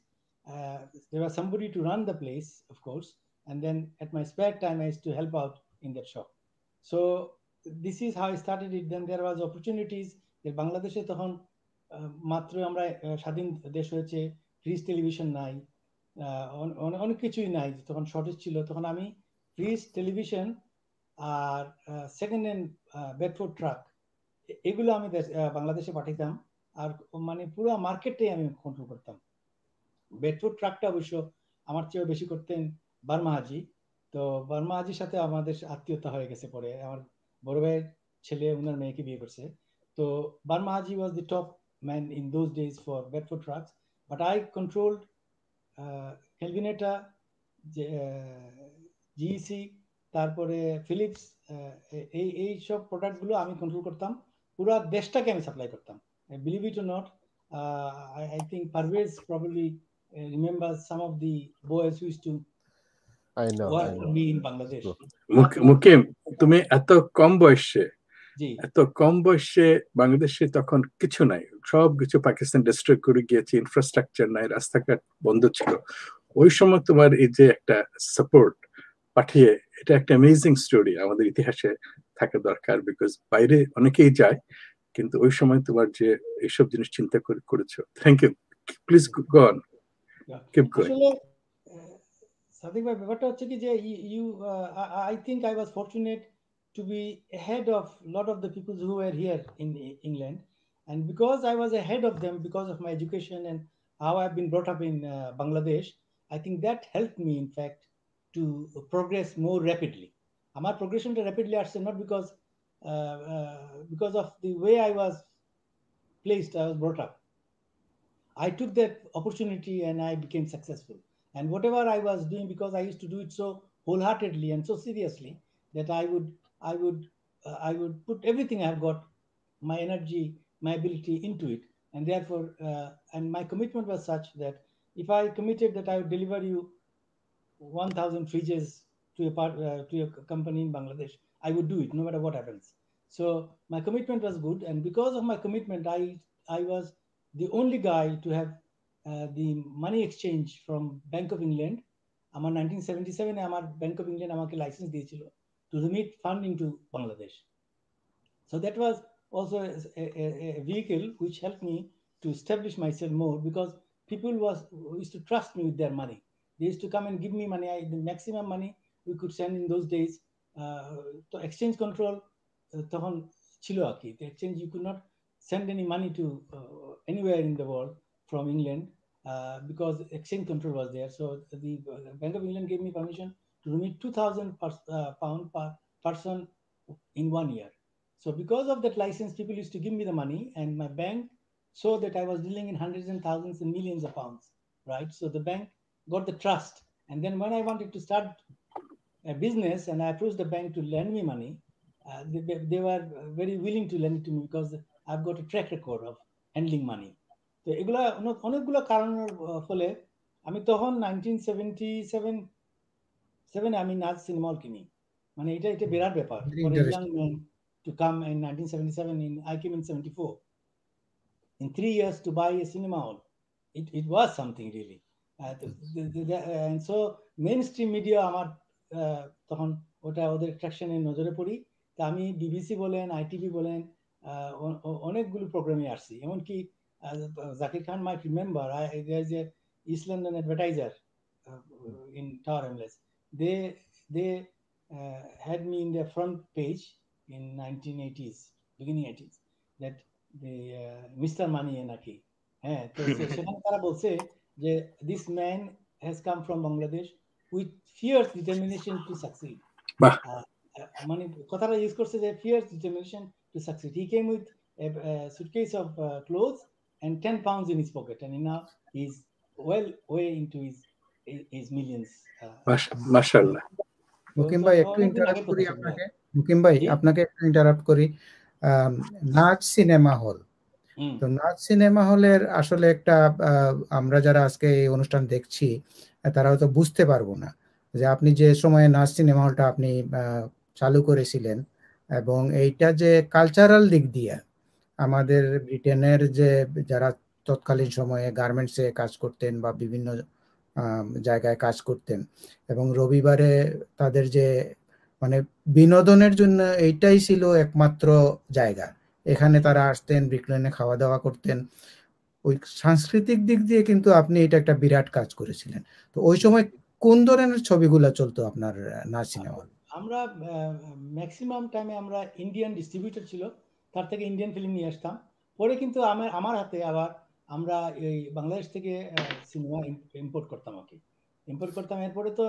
there was somebody to run the place, of course, and then at my spare time I used to help out in that shop. So this is how I started it. Then there was opportunities. বাংলাদেশে তখন মাত্র আমরা স্বাধীন দেশ হয়েছে, ফ্রি টেলিভিশন নাই, অনেক কিছুই নাই, তখন শর্টেজ ছিল। তখন আমি ফ্রিজ, টেলিভিশন আর সেকেন্ড হ্যান্ড বেডফোর্ড ট্রাক এগুলো আমি বাংলাদেশে পাঠাইতাম, আর মানে পুরো মার্কেটটাই আমি কন্ট্রোল করতাম। বেডফোর্ড ট্রাকটা অবশ্য আমার চেয়েও বেশি করতেন বার্মা হাজি। তো বার্মা হাজির সাথে আমাদের আত্মীয়তা হয়ে গেছে পরে, আমার বড় ভাইয়ের ছেলে ওনার মেয়েকে বিয়ে করছে। তো Burma Haji was the top man in those days for Bedford trucks, but I controlled Kelvinator, G E C, তারপরে ফিলিপস, এই সব প্রোডাক্টগুলো আমি কন্ট্রোল করতাম, পুরো দেশটাকে আমি সাপ্লাই করতাম। Believe it or not, I think Parvez probably remembers some of the boys who used to work for me in Bangladesh. Mukim, তুমি এত কম বয়সে বাংলাদেশে তখন কিছু নাই, সব কিছু পাকিস্তান ডিস্ট্রয় করে গিয়েছে, ইনফ্রাস্ট্রাকচার নাই, রাস্তাঘাট বন্ধ ছিল। ওই সময় তোমার এই যে একটা সাপোর্ট পাঠিয়ে, এটা একটা অ্যামেজিং স্টোরি, আমাদের ইতিহাসে থাকা দরকার, বিকজ বাইরে অনেকেই যায়, কিন্তু ওই সময় তোমার যে এইসব জিনিস চিন্তা করেছো। Thank you, please go on, keep going. আসলে সাদিক ভাই, ব্যাপারটা হচ্ছে কি যে I think I was fortunate to be ahead of a lot of the people who were here in England, and because I was ahead of them because of my education and how I've been brought up in Bangladesh, I think that helped me in fact to progress more rapidly. Our progression rapidly আসছে not because of the way I was placed, I was brought up. I took that opportunity and I became successful. And whatever I was doing, because I used to do it so wholeheartedly and so seriously, that I would put everything I've got, my energy, my ability into it. And therefore, and my commitment was such that if I committed that I would deliver you 1,000 fridges to a company in Bangladesh, I would do it no matter what happens. So my commitment was good, and because of my commitment, I was the only guy to have the money exchange from Bank of England. আমার 1977 আমার Bank of England আমাকে লাইসেন্স দিয়েছিল to remit fund into Bangladesh. So that was also a vehicle which helped me to establish myself more, because people used to trust me with their money. They used to come and give me money. The maximum money we could send in those days. So exchange control তখন ছিল আর কি, the exchange, you could not send any money to anywhere in the world from England because exchange control was there. So the Bank of England gave me permission to remit 2,000 pound per person in 1 year. So because of that license, people used to give me the money, and my bank saw that I was dealing in hundreds and thousands and millions of pounds, right? So the bank got the trust. And then when I wanted to start a business and I approached the bank to lend me money, they were very willing to lend it to me because I've got a track record of handling money. তো এগুলা অনেকগুলো কারণের ফলে আমি তখন 1977 আমি নাচ সিনেমা হল কিনি, মানে এটা বিরাট ব্যাপার for a young man to come in 1977. I came in 74. In 3 years to buy a cinema hall, it was something really. And so mainstream media আমার তখন ওদের অ্যাট্রাকশনে নজরে পড়ি। তা আমি বিবিসি বলেন, আইটিভি বলেন, অনেকগুলো প্রোগ্রামে আসছি। এমনকি জাকির খান might remember, there is a East London Advertiser in Tower Hamlets. They had me in their front page in 1980s, beginning 80s, that the Mr. Money নাকি, হ্যাঁ। তো সেখানে তারা বলছে যে this man has come from Bangladesh with fierce determination to succeed. মানে কথাটা ইউজ করছে যে fierce determination to succeed. He came with a suitcase of clothes and 10 pounds in his pocket, and now he's well way into his millions. মাশাআল্লাহ। মুকিম ভাই একটু ইন্টারাপ্ট করি আপনাকে। মুকিম ভাই আপনাকে একটু ইন্টারাপ্ট করি। নাচ সিনেমা হল, তো নাচ সিনেমা হলের আসলে একটা আমরা যারা আজকে এই অনুষ্ঠান দেখছি তারা হয়তো বুঝতে পারবো না যে আপনি যে সময়ে নাচ সিনেমা হলটা আপনি চালু করেছিলেন, এবং এইটা যে কালচারাল দিক দিয়ে আমাদের ব্রিটেনের যে যারা তৎকালীন সময়ে গার্মেন্টসে কাজ করতেন বা বিভিন্ন জায়গায় কাজ করতেন, এবং রবিবারে তাদের যে মানে বিনোদনের জন্য এইটাই ছিল একমাত্র জায়গা। এখানে তারা আসতেন, ব্রিকলেনে খাওয়া দাওয়া করতেন। ওই সাংস্কৃতিক দিক দিয়ে কিন্তু আপনি এটা একটা বিরাট কাজ করেছিলেন। তো ওই সময় কোন ধরনের ছবিগুলো চলতো আপনার নাচ সিনেমা? আমরা ম্যাক্সিমাম টাইমে আমরা ইন্ডিয়ান ডিস্ট্রিবিউটর ছিল, তার থেকে ইন্ডিয়ান ফিল্ম নিয়ে আসতাম। পরে কিন্তু আমার হাতে আবার আমরা এই বাংলাদেশ থেকে সিনেমা ইম্পোর্ট করতাম আর কি, ইম্পোর্ট করতাম। এরপরে তো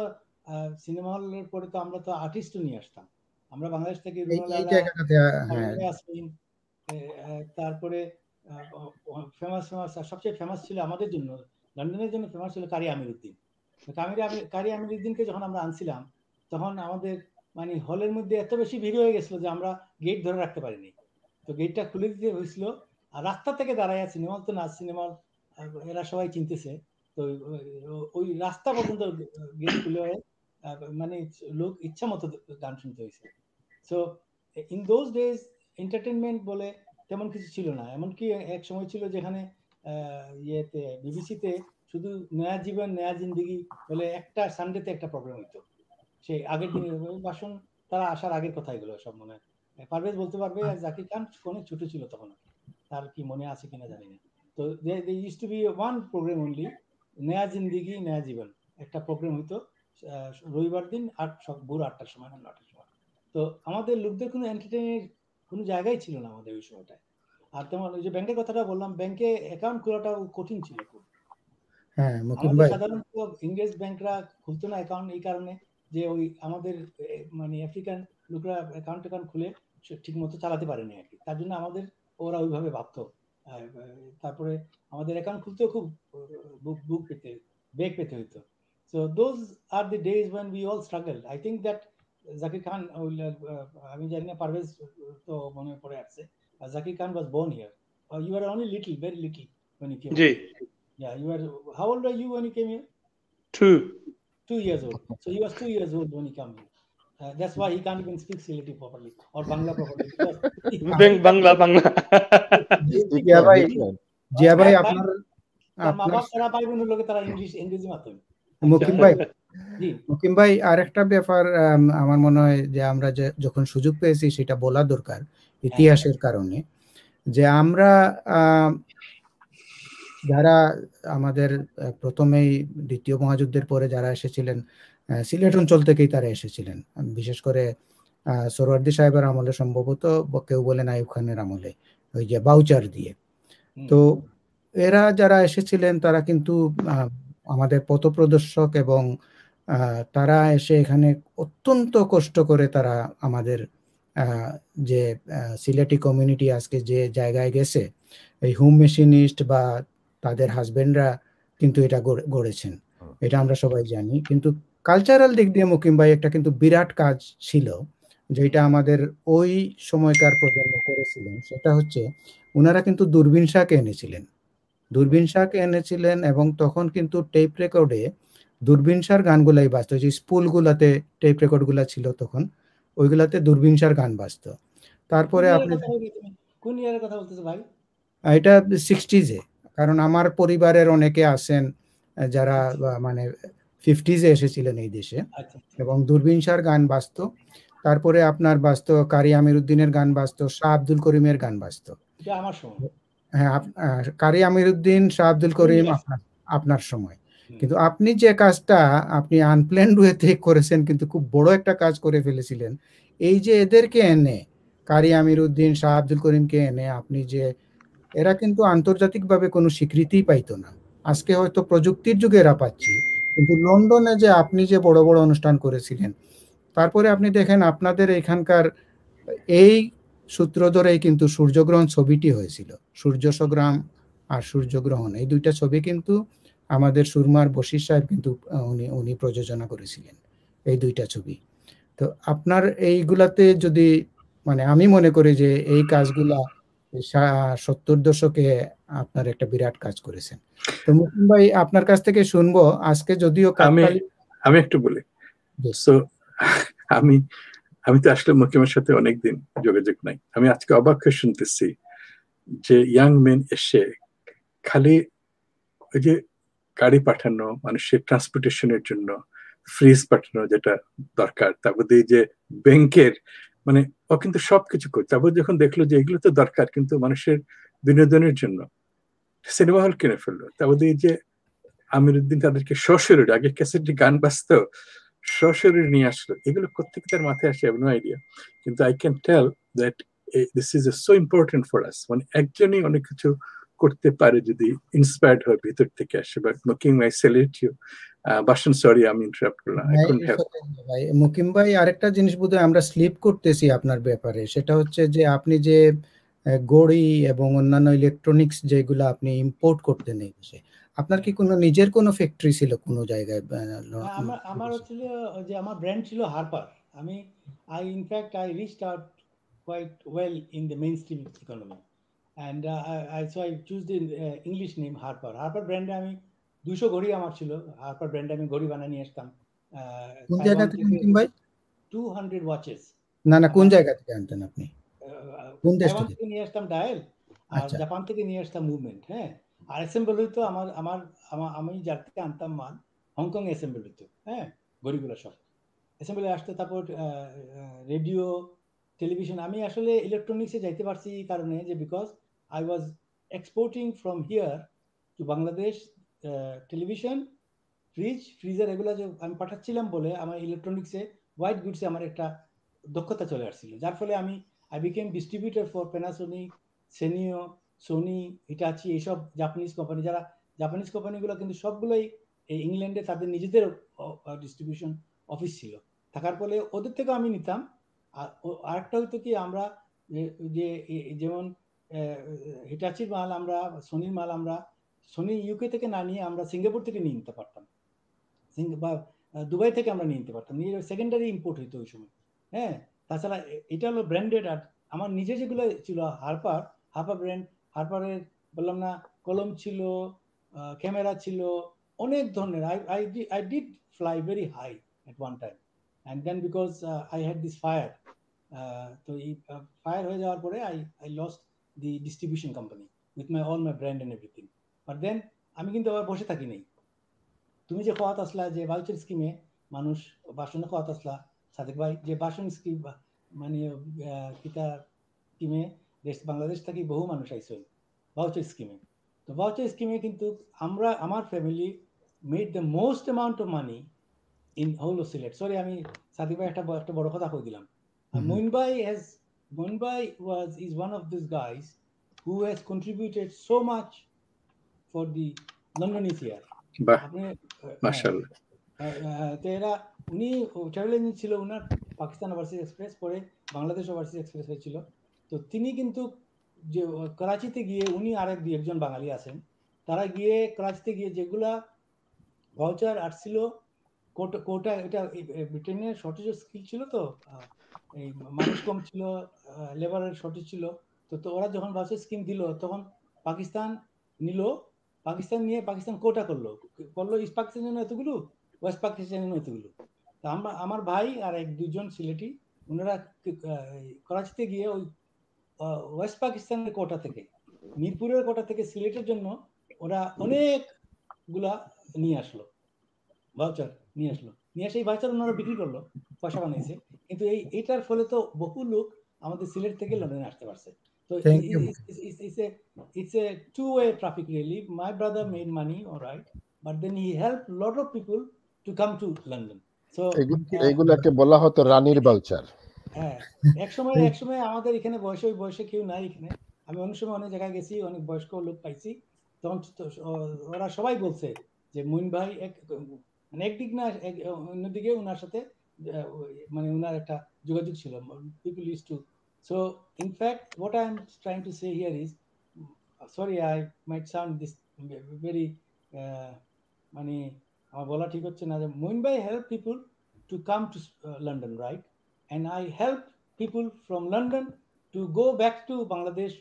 সিনেমা হলের পরে তো আমরা তো আর্টিস্টও নিয়ে আসতাম। আমরা বাংলাদেশ থেকে এই জায়গাটাতে হ্যাঁ, তারপরে ফেমাস সবচেয়ে ফেমাস ছিল আমাদের জন্য, লন্ডনের জন্য ফেমাস ছিল কারি আমিরুদ্দিন। কারি আমিরুদ্দিনকে যখন আমরা আনছিলাম তখন আমাদের মানে হলের মধ্যে এত বেশি ভিড় হয়ে গেছিল যে আমরা গেট ধরে রাখতে পারিনি। তো গেটটা খুলে দিতে হয়েছিল, আর রাস্তা থেকে দাঁড়ায় সিনেমা তো না, সিনেমা এরা সবাই চিনতেছে, তো ওই রাস্তা পর্যন্ত গেট খুলে মানে লোক ইচ্ছা মতো গান শুনতে হয়েছে। So in those days entertainment বলে তেমন কিছু ছিল না। এমনকি এক সময় ছিল যেখানে ইয়েতে বিবিসিতে শুধু নয়া জীবন নয়া জিন্দগি বলে একটা সানডেতে একটা প্রোগ্রাম হইতো। সেই আগের দিনে বাসন তারা আসার আগের কথা এগুলো সব মনে হয় পারভেজ বলতে পারবে। আর জাকির খান অনেক ছোট ছিল তখন, তার কি মনে আছে কিনা জানি না। তো they use to be one program only, Naya Zindagi নয়া জীবন একটা প্রোগ্রাম হইতো রবিবার দিন ভোর 8টার সময়, 9টার সময়। তো আমাদের লোকদের কোনো এন্টারটেইনের কোনো জায়গাই ছিল না আমাদের ওই সময়টায়। আর তোমার ওই যে ব্যাংকের কথাটা বললাম, ব্যাংকে অ্যাকাউন্ট খোলাটা কঠিন ছিল খুব। হ্যাঁ মুকিম আমাদের ভাই, সাধারণত ইংরেজ ব্যাংকরা খুলতো না অ্যাকাউন্ট এই কারণে যে ওই আমাদের মানে আফ্রিকান লোকরা অ্যাকাউন্ট খুলে ঠিক মতো চালাতে পারেনি আর কি, তার জন্য আমাদের ওরা ওইভাবে ভাবতো। তারপরে আমাদের অ্যাকাউন্ট খুলতেও খুব বুক পেতে বেগ পেতে হইতো। So those are the days when we all struggle. I think that Zakir Khan, আমি জানি না পারভেজ তো মনে পড়ে আসছে, জাকির খান ওয়াজ born here. You were only little, very little when you came here. Yeah, you were. How old were you when you came here? 2. 2 years old. So he was 2 years old when he came here. That's why he can't even speak Sylheti properly or Bangla properly. Because Bangla. Zia ভাই, জিয়া ভাই আপনার তার মা বাপ তারা ভাই বোনের লোকে তারা ইংরেজি মাধ্যম। মুকিম ভাই আরেকটা ব্যাপার আমার মনে হয় যে আমরা যখন সুযোগ পেয়েছি সেটা বলা দরকার ইতিহাসের কারণে, যে আমরা যারা আমাদের প্রথমেই দ্বিতীয় মহাযুদ্ধের পরে যারা এসেছিলেন সিলেট অঞ্চল থেকেই তারা এসেছিলেন, বিশেষ করে সোহরাওয়ার্দী সাহেবের আমলে, সম্ভবত কেউ বলেন আইয়ুব খানের আমলে, ওই যে বাউচার দিয়ে। তো এরা যারা এসেছিলেন তারা কিন্তু আমাদের পথপ্রদর্শক, এবং তারা এসে এখানে অত্যন্ত কষ্ট করে তারা আমাদের যে সিলেটি কমিউনিটি আজকে যে জায়গায় গেছে, এই হোম মেশিনিস্ট বা তাদের হাজবেন্ডরা কিন্তু এটা গড়েছেন, এটা আমরা সবাই জানি। কিন্তু কালচারাল দিক দিয়ে মুকিম ভাই একটা কিন্তু বিরাট কাজ ছিল যেটা আমাদের ওই সময়কার প্রজন্ম করেছিলেন, সেটা হচ্ছে ওনারা কিন্তু দূরবীন শাহকে এনেছিলেন, এবং তখন কিন্তু টেপ রেকর্ডে দূরবীন শাহর গানগুলাই বাজতো, যে স্পুলগুলাতে টেপ রেকর্ডগুলা ছিল তখন, ওইগুলাতে দূরবীন শাহর গান বাজতো। তারপরে আপনি কোন ইয়ারের কথা বলতেছো ভাই? এটা 60s-এ, কারণ আমার পরিবারের অনেকে আছেন যারা মানে 50s-এ এসেছিলেন এই দেশে, এবং দূরবীন শাহর গান বাজতো। তারপরে আপনার বাজতো কারি আমিরুদ্দিনের গান বাজতো, শাহ আব্দুল করিমের গান বাজতো। আমার সময়, হ্যাঁ, কারি আমিরুদ্দিন, শাহ আব্দুল করিম আপনার সময়। কিন্তু আপনি যে কাজটা আপনি আনপ্ল্যান্ড ওয়েতে করেছেন, কিন্তু খুব বড় একটা কাজ করে ফেলেছিলেন। এই যে এদেরকে এনে, কারি আমিরুদ্দিন, শাহ আব্দুল করিমকে এনে আপনি যে, এরা কিন্তু আন্তর্জাতিকভাবে কোনো স্বীকৃতিই পাইতো না। আজকে হয়তো প্রযুক্তির যুগে এরা পাচ্ছি, কিন্তু লন্ডনে যে আপনি যে বড় বড় অনুষ্ঠান করেছিলেন, তারপরে আপনি দেখেন আপনাদের এখানকার এই সূত্র ধরেই কিন্তু সূর্যগ্রহণ ছবিটি হয়েছিল। সূর্য সংগ্রাম আর সূর্যগ্রহণ, এই দুইটা ছবি কিন্তু আমাদের সুরমার বশির সাহেব কিন্তু উনি প্রযোজনা করেছিলেন, এই দুইটা ছবি। তো আপনার এইগুলাতে যদি মানে আমি মনে করি যে এই কাজগুলা 70 দশকে আপনার একটা বিরাট কাজ করেছেন। তো মুকিম ভাই আপনার কাছ থেকে শুনবো আজকে, যদিও আমি একটু বলি। সো আমি তো আসলে মুকিমের সাথে অনেকদিন যোগাযোগ নাই, আমি আজকে অবাক হয়ে শুনতেছি যে ইয়াং মেন এসে খালি ওই যে গাড়ি পাঠানো, মানুষের ট্রান্সপোর্টেশনের জন্য ফ্রিজ পাঠানো যেটা দরকার, তারপর এই যে ব্যাংকের মানে ও কিন্তু সবকিছু করে, তারপর যখন দেখলো যে এগুলো তো দরকার কিন্তু মানুষের বিনোদনের জন্য, সিনেমা হল কিনে ফেললো। তারপরে এই যে আমিরুদ্দিন তাদেরকে সশরীরে, আগে ক্যাসেটে গান বাজতো, সশরীরে নিয়ে আসলো। এগুলো কোথেকে তার মাথায় আসে, নো আইডিয়া। কিন্তু I can tell that this is so important for us. মানে একজনই অনেক কিছু করতে পারে যদি ইন্সপায়ার্ড হয় ভিতর থেকে আসে। But Mukim, I salute you. বাসন, সরি আমি ইন্টারাপ্ট করলাম। ভাই মুকিম ভাই, আরেকটা জিনিস বোধহয় আমরা স্লিপ করতেছি আপনার ব্যাপারে, সেটা হচ্ছে যে আপনি যে ঘড়ি এবং অন্যান্য ইলেকট্রনিক্স যেগুলো আপনি ইম্পোর্ট করতেন এই দেশে, আপনার কি কোনো নিজের কোনো ফ্যাক্টরি ছিল কোনো জায়গায়? আমার হচ্ছিল যে আমার ব্র্যান্ড ছিল হারপার। আমি in fact I reached out quite well in the mainstream economy, and I choose the English name Harper. Harper ব্র্যান্ডে আমি 200 ঘড়ি আমার ছিল। হারপার ব্র্যান্ডে আমি ঘড়ি বানিয়ে নিয়ে আসতাম। কোন জায়গা থেকে মুকিম ভাই? 200 ওয়াচেস। না কোন জায়গা থেকে আনতেন আপনি? কোন দেশ থেকে নিয়ে আসতাম ডায়াল, আর জাপান থেকে নিয়ে আসতাম মুভমেন্ট। হ্যাঁ, আর অ্যাসেম্বল হইতো আমি যার থেকে আনতাম মাল হংকং অ্যাসেম্বল হইতো। হ্যাঁ, ঘড়িগুলো সব অ্যাসেম্বলি আসতো। তারপর রেডিও, টেলিভিশন। আমি আসলে ইলেকট্রনিক্সে যাইতে পারছি এই কারণে যে because I was exporting from here two Bangladesh television, fridge, freezer এগুলো যে আমি পাঠাচ্ছিলাম বলে আমার ইলেকট্রনিক্সে, হোয়াইট গুডসে আমার একটা দক্ষতা চলে আসছিল, যার ফলে I became distributor for Panasonic, Sanyo, Sony, Hitachi, এইসব জাপানিজ কোম্পানি। যারা জাপানিজ কোম্পানিগুলো কিন্তু সবগুলোই এই ইংল্যান্ডে তাদের নিজেদের ডিস্ট্রিবিউশন অফিস ছিল, থাকার ফলে ওদের থেকেও আমি নিতাম। আর আরেকটা হইতো কি, আমরা যে যেমন হিটাচির মাল, আমরা সোনির মাল, আমরা সোনি ইউকে থেকে না নিয়ে আমরা সিঙ্গাপুর থেকে নিয়ে নিতে পারতাম, বা দুবাই থেকে আমরা নিয়ে নিতে পারতাম। সেকেন্ডারি ইম্পোর্ট হইতো ওই সময়। হ্যাঁ, তাছাড়া এটা হলো ব্র্যান্ডেড। আর আমার নিজে যেগুলো ছিল হারপার ব্র্যান্ড, হারপারের বললাম না, কলম ছিল, ক্যামেরা ছিল, অনেক ধরনের। I did fly very high at one time, and then because I had this fire, তো এই ফায়ার হয়ে যাওয়ার পরে I lost the distribution company with all my brand and everything. But then আমি কিন্তু আবার বসে থাকি নাই। তুমি যে খাওয়াত আসলা যে ভাউচার স্কিমে মানুষ বাসনে খাওয়াত আসলা সাদেক ভাই, যে বাসন স্কিম মানে কিতা স্কিমে বাংলাদেশ থেকে বহু মানুষ আইসল ভাউচার স্কিমে। তো ভাউচার স্কিমে কিন্তু আমার family made the most amount of money in whole of Sylhet. Sorry, আমি সাদেক ভাই একটা বড় কথা কই দিলাম। Moin Bhai is one of these guys who has contributed so much for the London ECR. মাশাআল্লাহ। তো এরা উনি ট্রাভেল এজেন্ট ছিল, উনার পাকিস্তান ওভারসিজ এক্সপ্রেস, পরে বাংলাদেশ ওভারসিজ এক্সপ্রেস হয়েছিল। তো তিনি কিন্তু যে করাচিতে গিয়ে, উনি আর একজন বাঙালি আছেন, তারা গিয়ে করাচিতে গিয়ে যেগুলা ভাউচার আসছিল, কোটা এটা ব্রিটেনের শর্টেজ স্কিল ছিল, তো এই মানুষ কম ছিল, লেবারের শর্টেজ ছিল। তো ওরা যখন ভাউচার স্কিম দিল তখন পাকিস্তান নিল, পাকিস্তান নিয়ে পাকিস্তান কোটা করলো ইস্ট পাকিস্তানের জন্য এতগুলো, ওয়েস্ট পাকিস্তানের জন্য এতগুলো। তা আমার ভাই আর দুজন সিলেটি, ওনারা করাচিতে গিয়ে ওই ওয়েস্ট পাকিস্তানের কোটা থেকে, মিরপুরের কোটা থেকে সিলেটের জন্য ওরা অনেকগুলা নিয়ে আসলো, ভাউচার নিয়ে এসে এই ভাউচার ওনারা বিক্রি করলো, পয়সা বানাইছে। কিন্তু এইটার ফলে তো বহু লোক আমাদের সিলেট থেকে লন্ডনে আসতে পারছে। তো it's a two-way traffic really. My brother made money, all right, but then he helped a lot of people to come to London. So এগুলাকে বলা হতো রানীর ভাউচার। হ্যাঁ, এক সময় আমাদের এখানে বয়সে কেউ নাই এখানে। আমি অনেক সময় অনেক জায়গায় গেছি, অনেক বয়স্ক লোক পাইছি, তখন ওরা সবাই বলছে যে মইন ভাই মানে একদিক না অন্যদিকে ওনার সাথে মানে ওনার একটা যোগাযোগ ছিল, people use to. So in fact what I am trying to say here is, sorry I might sound this very, মানে আমার বলা ঠিক হচ্ছে না, যে মইন ভাই help people to come to London, right? And I helped people from London to go back to Bangladesh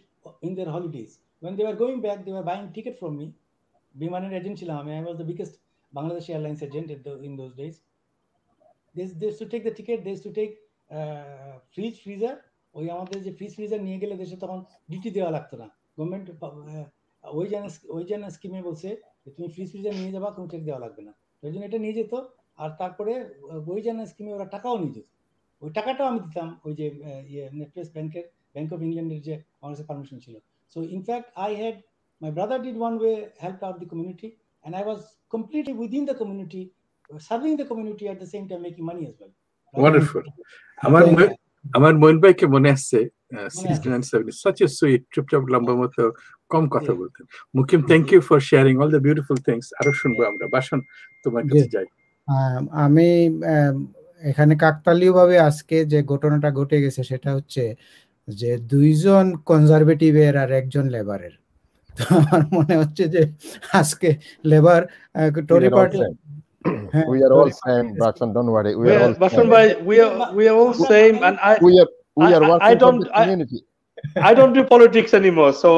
in their holidays. When they were going back, they were buying ticket from me. Bimaner agent chilam ami. I was the biggest Bangladesh Airlines agent in those days. They used to take the ticket. They used to take freezer. ওই আমাদের যে ফ্রিজার নিয়ে গেলে দেশে তখন ডিউটি দেওয়া লাগতো না। গভর্নমেন্ট ওই জন্য স্কিমে বলছে যে তুমি ফ্রিজার নিয়ে যাবা, কোনো চেক দেওয়া লাগবে না। ওই জন্য এটা নিয়ে যেত। আর তারপরে ওই জন্য স্কিমে ওরা টাকাও নিয়ে যেত। ওই টাকাটাও আমি দিতাম, ওই যে নেটফ্লিক্স ব্যাংক অফ ইংল্যান্ডের যে আমার কাছে পারমিশন ছিল। So in fact I had My brother did one way, helped out the community, and I was completely within the community, serving the community at the same time making money as well. Wonderful. আমার মইন ভাইকে মনে আছে 69-70 such a sweet চুপচাপ লম্বা মতো কম কথা বলতেন। Mukim, thank you for sharing all the beautiful things. আরো শুনবো আমরা। বাসন, তোমার কাছে যাই। আমি এখানে কাকতালীয়ভাবে আজকে যে ঘটনাটা ঘটে গেছে সেটা হচ্ছে যে 2 জন কনজারভেটিভের আর 1 জন লেবারের। তো আমার মনে হচ্ছে যে আজকে লেবার টরি party we are all same, Bashan, don't worry, we are all Bashan bhai, we are all same, and we are working for the community. I don't do politics anymore, so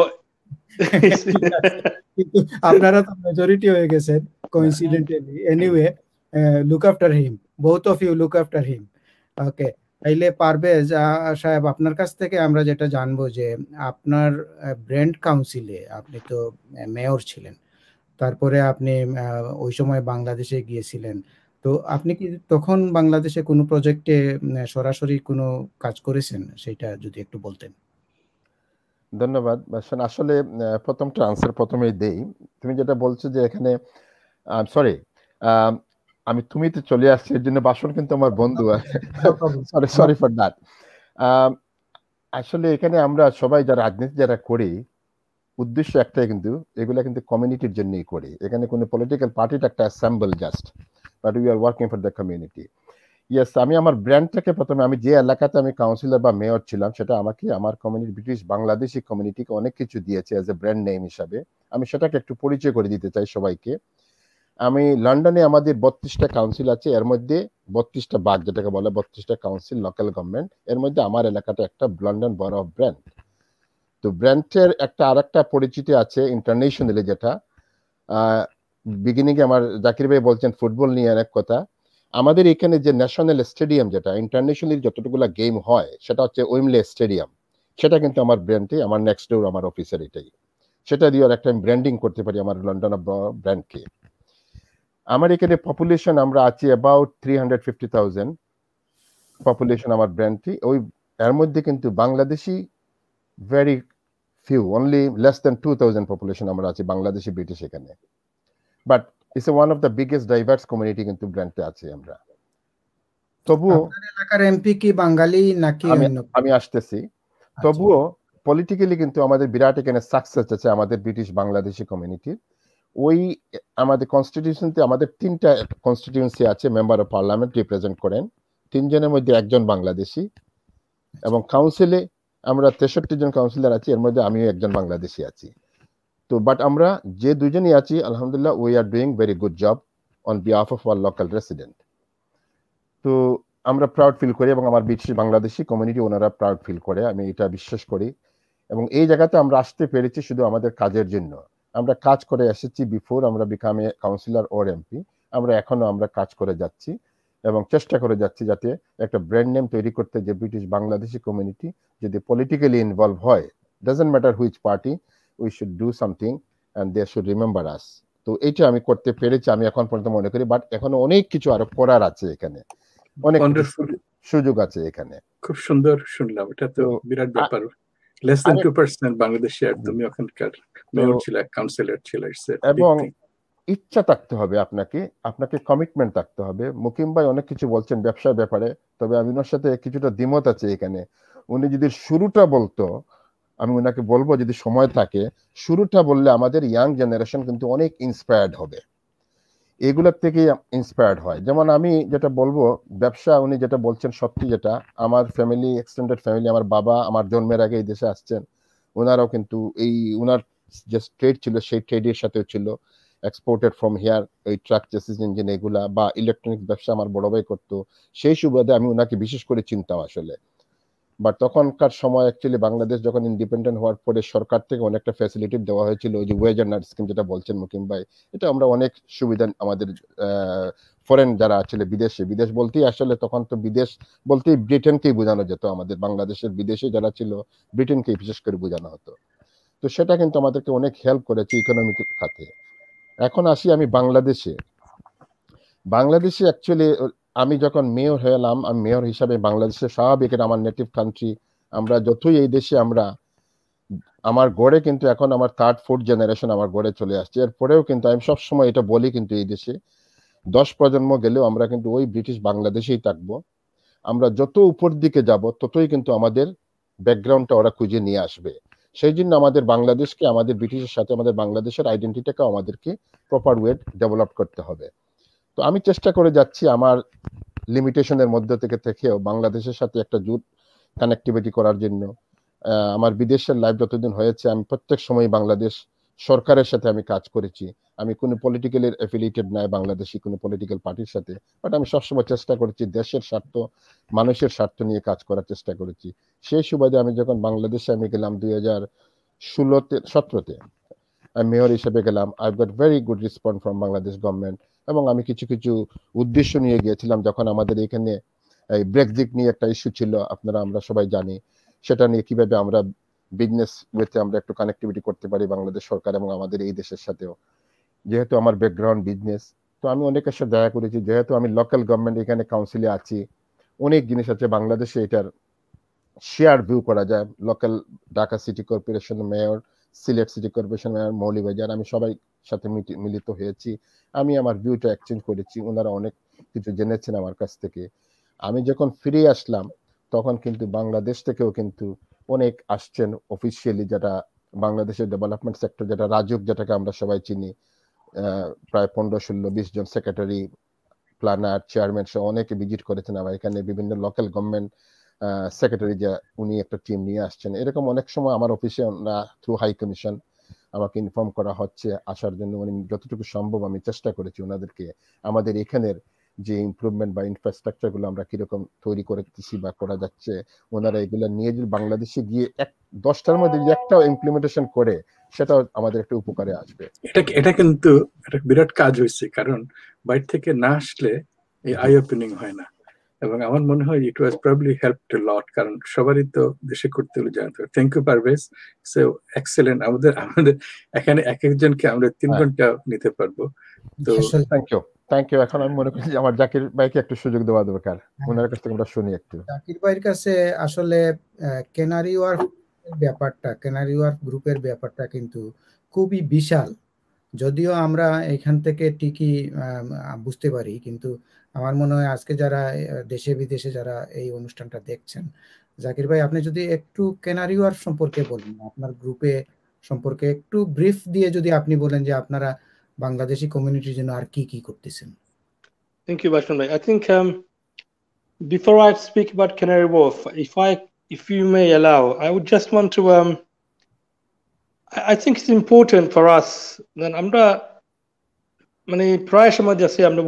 আপনারা তো মেজরিটি হয়ে গেছেন coincidentally. Anyway, look after him, both of you look after him. Okay, তাইলে পারভেজ সাহেব, আপনার কাছ থেকে আমরা যেটা জানবো যে আপনার ব্র্যান্ড কাউন্সিলে আপনি তো মেয়র ছিলেন, তারপরে আপনি ওই সময় বাংলাদেশে গিয়েছিলেন, তো আপনি কি তখন বাংলাদেশে কোনো প্রজেক্টে সরাসরি কোনো কাজ করেছেন, সেটা যদি একটু বলতেন। ধন্যবাদ বাসন। আসলে প্রথমটা আনসার প্রথমেই দেই। তুমি যেটা বলছো যে এখানে সরি আমি তুমিতে চলে আসছি, এর জন্য বাসন কিন্তু আমার বন্ধু। Sorry for that. আসলে এখানে আমরা সবাই যারা রাজনীতি যারা করি, উদ্দেশ্য একটাই, কিন্তু এগুলা কিন্তু কমিউনিটির জন্যই করি। এখানে কোনো পলিটিক্যাল পার্টির একটা assemble just, but we are working for the community. Yes, আমি আমার ব্র্যান্ডটাকে প্রথমে, আমি যে এলাকাতে আমি কাউন্সিলর বা মেয়র ছিলাম, সেটা আমাকে আমার কমিউনিটি, ব্রিটিশ বাংলাদেশি কমিউনিটিকে অনেক কিছু দিয়েছে অ্যাজ এ ব্র্যান্ড নেম হিসাবে। আমি সেটাকে একটু পরিচয় করে দিতে চাই সবাইকে। আমি লন্ডনে আমাদের 32টা কাউন্সিল আছে, এর মধ্যে 32টা বাগ যেটাকে বলে 32টা কাউন্সিল লোকাল গভর্নমেন্ট, এর মধ্যে আমার এলাকাটা একটা লন্ডন বরো অফ ব্র্যান্ড। তো ব্র্যান্ডের একটা আরেকটা পরিচিতি আছে ইন্টারন্যাশনালি, যেটা বিগিনিং এ আমার জাকির ভাই বলছেন ফুটবল নিয়ে অনেক কথা। আমাদের এখানে যে ন্যাশনাল স্টেডিয়াম, যেটা ইন্টারন্যাশনালি যতটুকুলা গেম হয়, সেটা হচ্ছে ওয়েমলে স্টেডিয়াম। সেটা কিন্তু আমার ব্র্যান্ডে, আমার নেক্সট ডোর আমার অফিসের এটাই। সেটা দিয়ে একটা ব্র্যান্ডিং করতে পারি আমার লন্ডন ব্র্যান্ডকে। আমার এখানে পপুলেশন আমরা আছি অ্যাবাউট 350,000 পপুলেশন আমার ব্র্যান্ডটি। ওই এর মধ্যে কিন্তু Bangladeshi very few, only less than 2,000 population আমরা আছি বাংলাদেশি ব্রিটিশ এখানে। But it's one of the biggest diverse community কিন্তু ব্র্যান্ডে আছে আমরা। তবুও এলাকার এমপি কি বাঙালি নাকি? আমি আসতেছি। তবুও পলিটিক্যালি কিন্তু আমাদের বিরাট এখানে সাকসেস আছে আমাদের ব্রিটিশ বাংলাদেশি কমিউনিটির। ওই আমাদের কনস্টিটিউশনতে আমাদের 3টা কনস্টিটিউয়েন্সি আছে, মেম্বার অফ পার্লামেন্ট রিপ্রেজেন্ট করেন, 3 জনের মধ্যে 1 জন বাংলাদেশি, এবং কাউন্সিলে আমরা 63 জন কাউন্সিলর আছি, এর মধ্যে আমিও 1 জন বাংলাদেশি আছি। তো বাট আমরা যে 2 জনই আছি, আলহামদুলিল্লাহ we are doing very good job on behalf of our local resident. তো আমরা প্রাউড ফিল করি, এবং আমার ব্রিটিশ বাংলাদেশি কমিউনিটি ওনারা প্রাউড ফিল করে, আমি এটা বিশ্বাস করি। এবং এই জায়গাতে আমরা আসতে পেরেছি শুধু আমাদের কাজের জন্য। আমরা কাজ করে এসেছি বিফোর আমরা become a councillor or MP. আমরা এখনো আমরা কাজ করে যাচ্ছি এবং চেষ্টা করে যাচ্ছি যাতে একটা ব্র্যান্ড নেম তৈরি করতে, যে ব্রিটিশ বাংলাদেশি কমিউনিটি যদি পলিটিক্যালি ইনভলভ হয়, doesn't matter which party, we should do something and they should remember us. তো এইটা আমি করতে পেরেছি, আমি এখন পর্যন্ত মনে করি। বাট এখনো অনেক কিছু আরো করার আছে এখানে, অনেক সুযোগ আছে এখানে। খুব সুন্দর শুনলাম, এটা তো বিরাট ব্যাপার। less than 2% বাংলাদেশি, আর তুমি ওখানকার মেয়র ছিল, কাউন্সিলর ছিল। এবং ইচ্ছা থাকতে হবে আপনাকে কমিটমেন্ট থাকতে হবে। মুকিম ভাই অনেক কিছু বলছেন ব্যবসার ব্যাপারে, তবে আমি ওনার সাথে কিছুটা দ্বিমত আছে এখানে। উনি যদি শুরুটা বলতো, আমি ওনাকে বলবো যদি সময় থাকে শুরুটা বললে আমাদের ইয়াং জেনারেশন কিন্তু অনেক ইন্সপায়ার্ড হবে, এগুলোর থেকে ইন্সপায়ার্ড হয়। যেমন আমি যেটা বলবো, ব্যবসা উনি যেটা বলছেন সত্যি, যেটা আমার ফ্যামিলি, এক্সটেন্ডেড ফ্যামিলি, আমার বাবা আমার জন্মের আগে এই দেশে আসছেন, ওনারাও কিন্তু এই ওনার যে ট্রেড ছিল সেই ট্রেডের সাথেও ছিল, এক্সপোর্টেড ফ্রম হিয়ার, এই ট্রাক চেসিস ইঞ্জিন এগুলা বা ইলেকট্রনিক্স ব্যবসা আমার বড় ভাই করতো। সেই সুবাদে আমি ওনাকে বিশেষ করে চিনতাম আসলে। বাট তখনকার সময় অ্যাকচুয়ালি বাংলাদেশ যখন ইন্ডিপেন্ডেন্ট হওয়ার পরে সরকার থেকে অনেকটা ফ্যাসিলিটি দেওয়া হয়েছিল, ওই যে ওয়েজ আর্নার স্কিম যেটা বলছেন মুকিম ভাই, এটা আমরা অনেক সুবিধা আমাদের ফরেন যারা আসলে বিদেশ বলতেই আসলে তখন তো বিদেশ বলতেই ব্রিটেনকেই বোঝানো যেত, আমাদের বাংলাদেশের বিদেশে যারা ছিল ব্রিটেনকেই বিশেষ করে বোঝানো হতো। তো সেটা কিন্তু আমাদেরকে অনেক হেল্প করেছে ইকোনমিক খাতে। এখন আসি আমি বাংলাদেশে অ্যাকচুয়ালি আমি যখন মেয়র হলাম, আমি মেয়র হিসাবে বাংলাদেশের স্বাভাবিক, এটা আমার নেটিভ কান্ট্রি। আমরা যতই এই দেশে আমরা আমার গড়ে কিন্তু এখন আমার 3rd 4th জেনারেশন আমার গড়ে চলে আসছে। এরপরেও কিন্তু আমি সবসময় এটা বলি, কিন্তু এই দেশে 10 প্রজন্ম গেলেও আমরা কিন্তু ওই ব্রিটিশ বাংলাদেশেই থাকবো। আমরা যত উপর দিকে যাব ততই কিন্তু আমাদের ব্যাকগ্রাউন্ডটা ওরা খুঁজে নিয়ে আসবে। সেই জন্য আমাদের বাংলাদেশকে, আমাদের ব্রিটিশের সাথে আমাদের বাংলাদেশের আইডেন্টিটিটাকে আমাদেরকে প্রপার ওয়ে ডেভেলপ করতে হবে। তো আমি চেষ্টা করে যাচ্ছি আমার লিমিটেশনের মধ্যে থেকেও বাংলাদেশের সাথে একটা জুট কানেক্টিভিটি করার জন্য। আমার বিদেশের লাইফ যতদিন হয়েছে আমি প্রত্যেক সময় বাংলাদেশ সরকারের সাথে আমি কাজ করেছি। আমি কোনো পলিটিক্যালি অ্যাফিলিয়েটেড নাই বাংলাদেশি কোনো পলিটিক্যাল পার্টির সাথে, বাট আমি সবসময় চেষ্টা করেছি দেশের স্বার্থ, মানুষের স্বার্থ নিয়ে কাজ করার চেষ্টা করেছি। সেই সুবাদে আমি যখন বাংলাদেশে আমি গেলাম 2017-তে আমি মেয়র হিসেবে গেলাম। I got very good response from Bangladesh government. এবং আমি কিছু উদ্দেশ্য নিয়ে গিয়েছিলাম যখন আমাদের এখানে এই ব্রেক্সিট নিয়ে একটা ইস্যু ছিল, আমরা সবাই জানি, সেটা নিয়ে কিভাবে আমরা বিজনেস ওয়েতে আমরা একটু কানেক্টিভিটি করতে পারি বাংলাদেশ সরকার এবং আমাদের এই দেশের সাথেও। যেহেতু আমার ব্যাকগ্রাউন্ড বিজনেস, তো আমি অনেকের সাথে দেখা করেছি। যেহেতু আমি লোকাল গভর্নমেন্ট এখানে কাউন্সিলে আছি, অনেক জিনিস আছে বাংলাদেশে এটার শেয়ার ভিউ করা যায়। Local Dhaka city corporation mayor, Sylhet city corporation mayor, Moulvibazar, আমি সবাই সাথে মিলিত হয়েছি। আমি আমার ভিউটা এক্সচেঞ্জ করেছি, ওনারা অনেক কিছু জেনেছেন আমার কাছ থেকে। আমি যখন ফিরে আসলাম তখন কিন্তু বাংলাদেশ থেকেও কিন্তু অনেক আসছেন অফিসিয়ালি, যেটা বাংলাদেশের ডেভেলপমেন্ট সেক্টর, যেটা রাজুক, যেটাকে আমরা সবাই চিনি, প্রায় 15-16-20 জন সেক্রেটারি, প্ল্যানার, চেয়ারম্যান সহ অনেকে ভিজিট করেছেন আমার এখানে। বিভিন্ন লোকাল গভর্নমেন্ট সেক্রেটারি যে উনি একটা টিম নিয়ে আসছেন। এরকম অনেক সময় আমার অফিসে থ্রু হাই কমিশন আমাকে ইনফর্ম করা হচ্ছে আসার জন্য। উনি যতটুকু সম্ভব আমি চেষ্টা করেছি ওনাদেরকে আমাদের এখানের যে ইমপ্রুভমেন্ট বা ইনফ্রাস্ট্রাকচার গুলো আমরা কিরকম তৈরি করেছি বা করা যাচ্ছে, ওনারা এগুলো নিয়ে যদি বাংলাদেশে গিয়ে 10টার মধ্যে যদি একটা ইমপ্লিমেন্টেশন করে, সেটাও আমাদের একটা উপকারে আসবে। এটা কিন্তু একটা বিরাট কাজ হয়েছে, কারণ বাইরে থেকে না আসলে এই আই ওপেনিং হয় না। এবং আমার মনে হয় ইট ওয়াজ প্রবাবলি হেল্পড এ লট, কারণ সবারই তো দেশে করতে হলে জানতে হবে। Thank you Parvez, so excellent. আমাদের এখানে এক একজনকে আমরা 3 ঘন্টা নিতে পারবো। তো থ্যাংক ইউ। এখন আমি মনে করি যে আমার জাকির ভাইকে একটু সুযোগ দেওয়া দরকার, ওনার কাছ থেকে আমরা শুনি একটু। জাকির ভাইয়ের কাছে আসলে ক্যানারি ওয়ার্ফ ব্যাপারটা, ক্যানারি ওয়ার্ফ গ্রুপের ব্যাপারটা কিন্তু খুবই বিশাল। যদিও আমরা এখান থেকে ঠিকই বুঝতে পারি, কিন্তু আমার মনে হয় আজকে যারা দেশে বিদেশে যারা এই অনুষ্ঠানটা দেখছেন, জাকির ভাই আপনি যদি একটু ক্যানারি ওয়ার্ফ সম্পর্কে বলেন, আপনার গ্রুপে সম্পর্কে একটু ব্রিফ দিয়ে যদি আপনি বলেন যে আপনারা বাংলাদেশি কমিউনিটির জন্য আর কি কি করতেছেন। Thank you, Bashman bhai. I think before I speak about Canary Wharf, if you may allow, I would just want to I think it's important for us that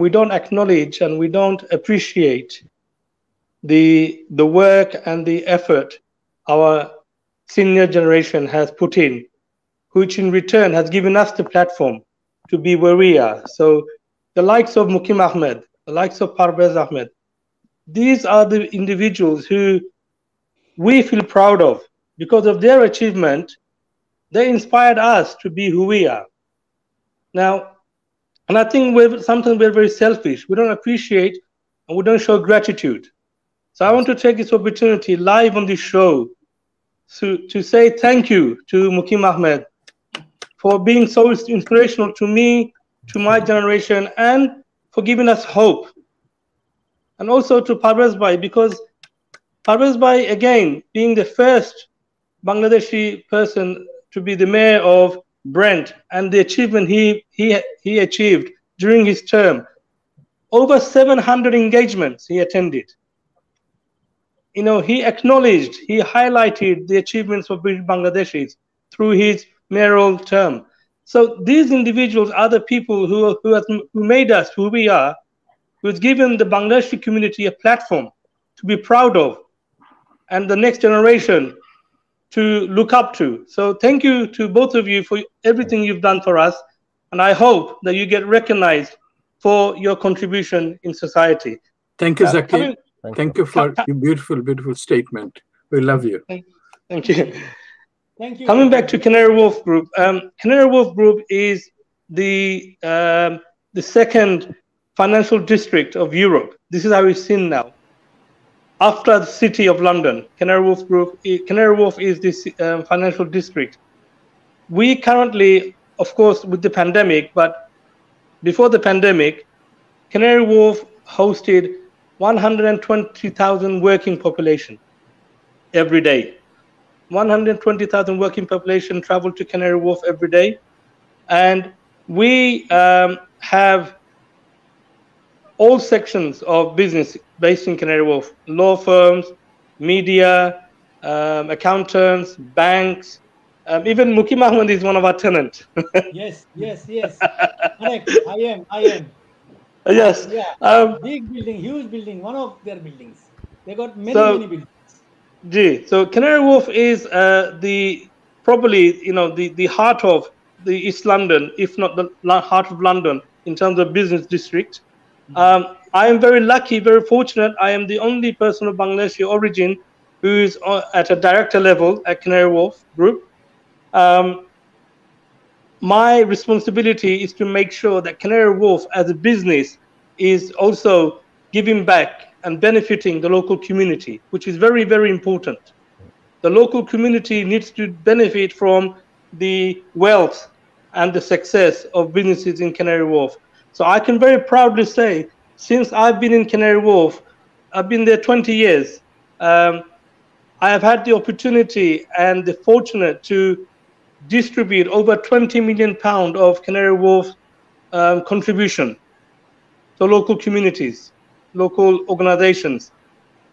we don't acknowledge and we don't appreciate the work and the effort our senior generation has put in, which in return has given us the platform to be where we are. So the likes of Mukim Ahmed, the likes of Parvez Ahmed, these are the individuals who we feel proud of. Because of their achievement, they inspired us to be who we are. Now, and I think sometimes we're very selfish. We don't appreciate and we don't show gratitude. So I want to take this opportunity live on this show to say thank you to Mukim Ahmed for being so inspirational to me, to my generation, and for giving us hope. And also to Parvez Bhai, because Parvez Bhai, again, being the first Bangladeshi person to be the mayor of Brent, and the achievement he achieved during his term, over 700 engagements he attended. You know, he acknowledged, he highlighted the achievements of Bangladeshis through his mayoral term. So these individuals are the people who made us who we are, who has given the Bangladeshi community a platform to be proud of, and the next generation to look up to. So thank you to both of you for everything you've done for us, and I hope that you get recognized for your contribution in society. Thank you, Zaki. Thank you for your beautiful, beautiful statement. We love you. Thank you. Thank you. Coming back to Canary Wharf Group, Canary Wharf Group is the second financial district of Europe. This is how it's seen now. after the city of London. Canary Wharf is this financial district. We currently, of course, with the pandemic, but before the pandemic, Canary Wharf hosted 120,000 working population every day. 120,000 working population travel to Canary Wharf every day. And we have all sections of business based in Canary Wharf: law firms, media, accountants, banks. Even Mukim Ahmed is one of our tenants. Yes. Correct. I am. Yes. Yeah. Big building, huge building, one of their buildings. They got many buildings. So Canary Wharf is probably the heart of the East London, if not the heart of London in terms of business district. I am very lucky, very fortunate. I am the only person of Bangladeshi origin who is at a director level at Canary Wharf Group. My responsibility is to make sure that Canary Wharf as a business is also giving back and benefiting the local community, which is very, very important. The local community needs to benefit from the wealth and the success of businesses in Canary Wharf. So I can very proudly say, since I've been in Canary Wharf, I've been there 20 years. I have had the opportunity and the fortunate to distribute over £20 million of Canary Wharf contribution to local communities, local organizations.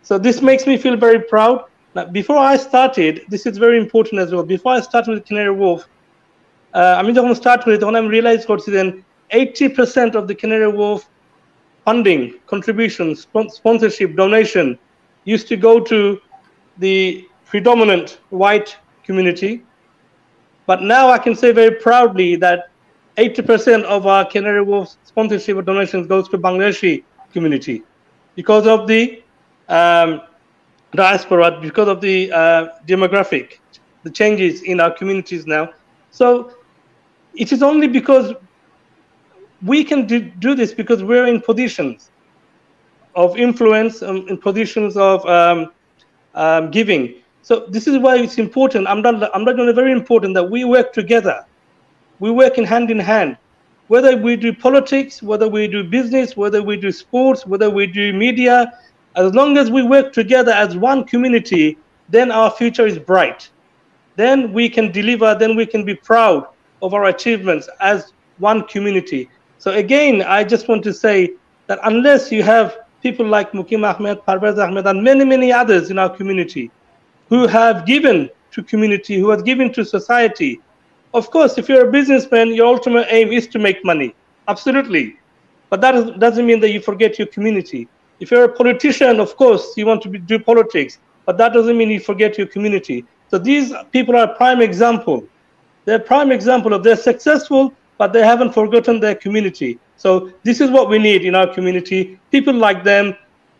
So this makes me feel very proud. Now, before I started, this is very important as well. Before I started with Canary Wharf, I'm going to start with when I realized what then 80% of the Canary Wharf funding, contributions, sponsorship, donation used to go to the predominant white community. But now I can say very proudly that 80% of our Canary Wharf sponsorship or donations goes to Bangladeshi community because of the diaspora, because of the demographic, the changes in our communities now. So it is only because we can do this because we're in positions of influence, in positions of giving. So this is why it's important. I'm not going to very important that we work together. We work in hand, whether we do politics, whether we do business, whether we do sports, whether we do media. As long as we work together as one community, then our future is bright. Then we can deliver, then we can be proud of our achievements as one community. So again, I just want to say that unless you have people like Mukim Ahmed, Parvez Ahmed, and many others in our community who have given to community, who have given to society. Of course, if you're a businessman, your ultimate aim is to make money. Absolutely. But that doesn't mean that you forget your community. If you're a politician, of course, you want to do politics, but that doesn't mean you forget your community. So these people are a prime example. They're a prime example of they're successful, but they haven't forgotten their community. So this is what we need in our community. People like them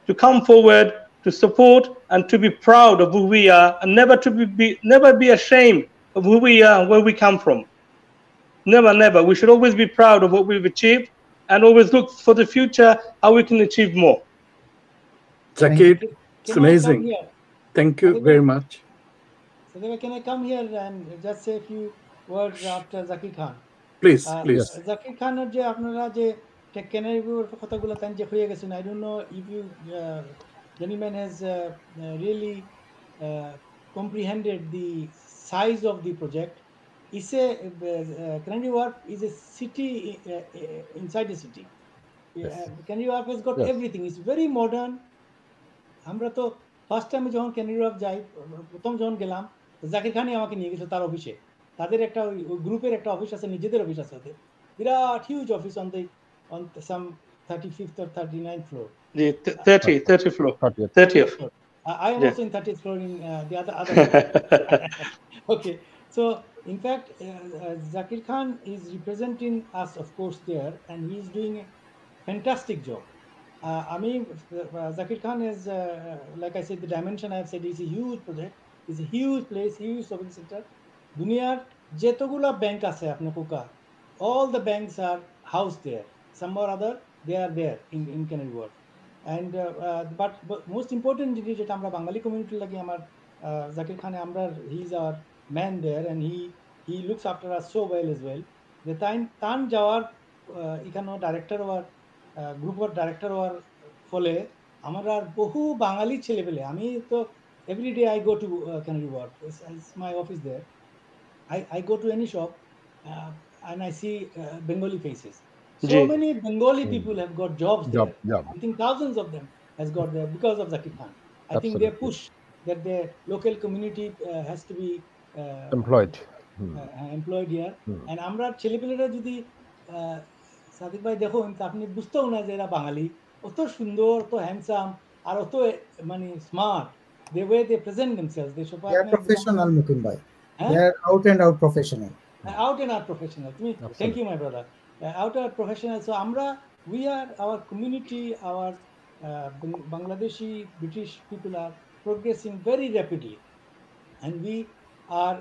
to come forward, to support, and to be proud of who we are, and never be ashamed of who we are and where we come from. Never. We should always be proud of what we've achieved and always look for the future, how we can achieve more. Zakir, it's amazing. Thank you very much. So can I come here and just say a few words after Zakir Khan? Please. Zakir Khan যে আপনারা যে Canary Wharf কথাগুলো তাই যে হয়ে গেছেন, I don't know if you gentleman has really comprehended the size of the project. It's a Canary Wharf is a city inside a city. Canary Wharf has got everything. It's very modern. আমরা তো ফার্স্ট টাইমে যখন ক্যানারি ওয়ার্ফ যাই, প্রথম যখন গেলাম, জাকির খানই আমাকে নিয়ে গেছিল তার অফিসে। তাদের একটা ওই গ্রুপের একটা অফিস আছে, নিজেদের অফিস আছে ওদের, বিরাট huge office on some 35th or 39th floor. The 30th floor. 30th. I am also in 30th floor in the other Okay, so in fact Zakir Khan is representing us, of course, there, and he is doing a fantastic job. I mean, Zakir Khan is, like I said, the dimension I have said is a huge project, is a huge place, huge shopping center. Duniyar jetogula bank ase apne kuka, all the banks are housed there. Some or other, they are there in Canary Wharf. and but most important জিনিস যেটা আমরা বাঙালি কমিউনিটি লাগি আমার জাকির খান আমরা he is our man there and he looks after us so well as well যে তান যাওয়ার এখানে ডাইরেক্টর হওয়ার গ্রুপ অফ ডাইরেক্টর হওয়ার ফলে আমরা বহু বাঙালি ছেলেপেলে আমি তো every day I go to Canary Wharf. It's my office there. I go to any shop and I see Bengali faces. So many Bengali people have got jobs there. I think thousands of them has got there because of Zakir Khan. I think they push that the local community has to be employed here. And আমরা ছেলেপেলেরা যদি সাদিক ভাই দেখুন আপনি বুঝতেও না যে এরা বাঙালি অত সুন্দর অত হ্যান্ডসাম আর অত মানে smart the way they present themselves they are professional Mukim bhai they are out and out professional thank you my brother out and out professional so amra we are our community our Bangladeshi British people are progressing very rapidly and we are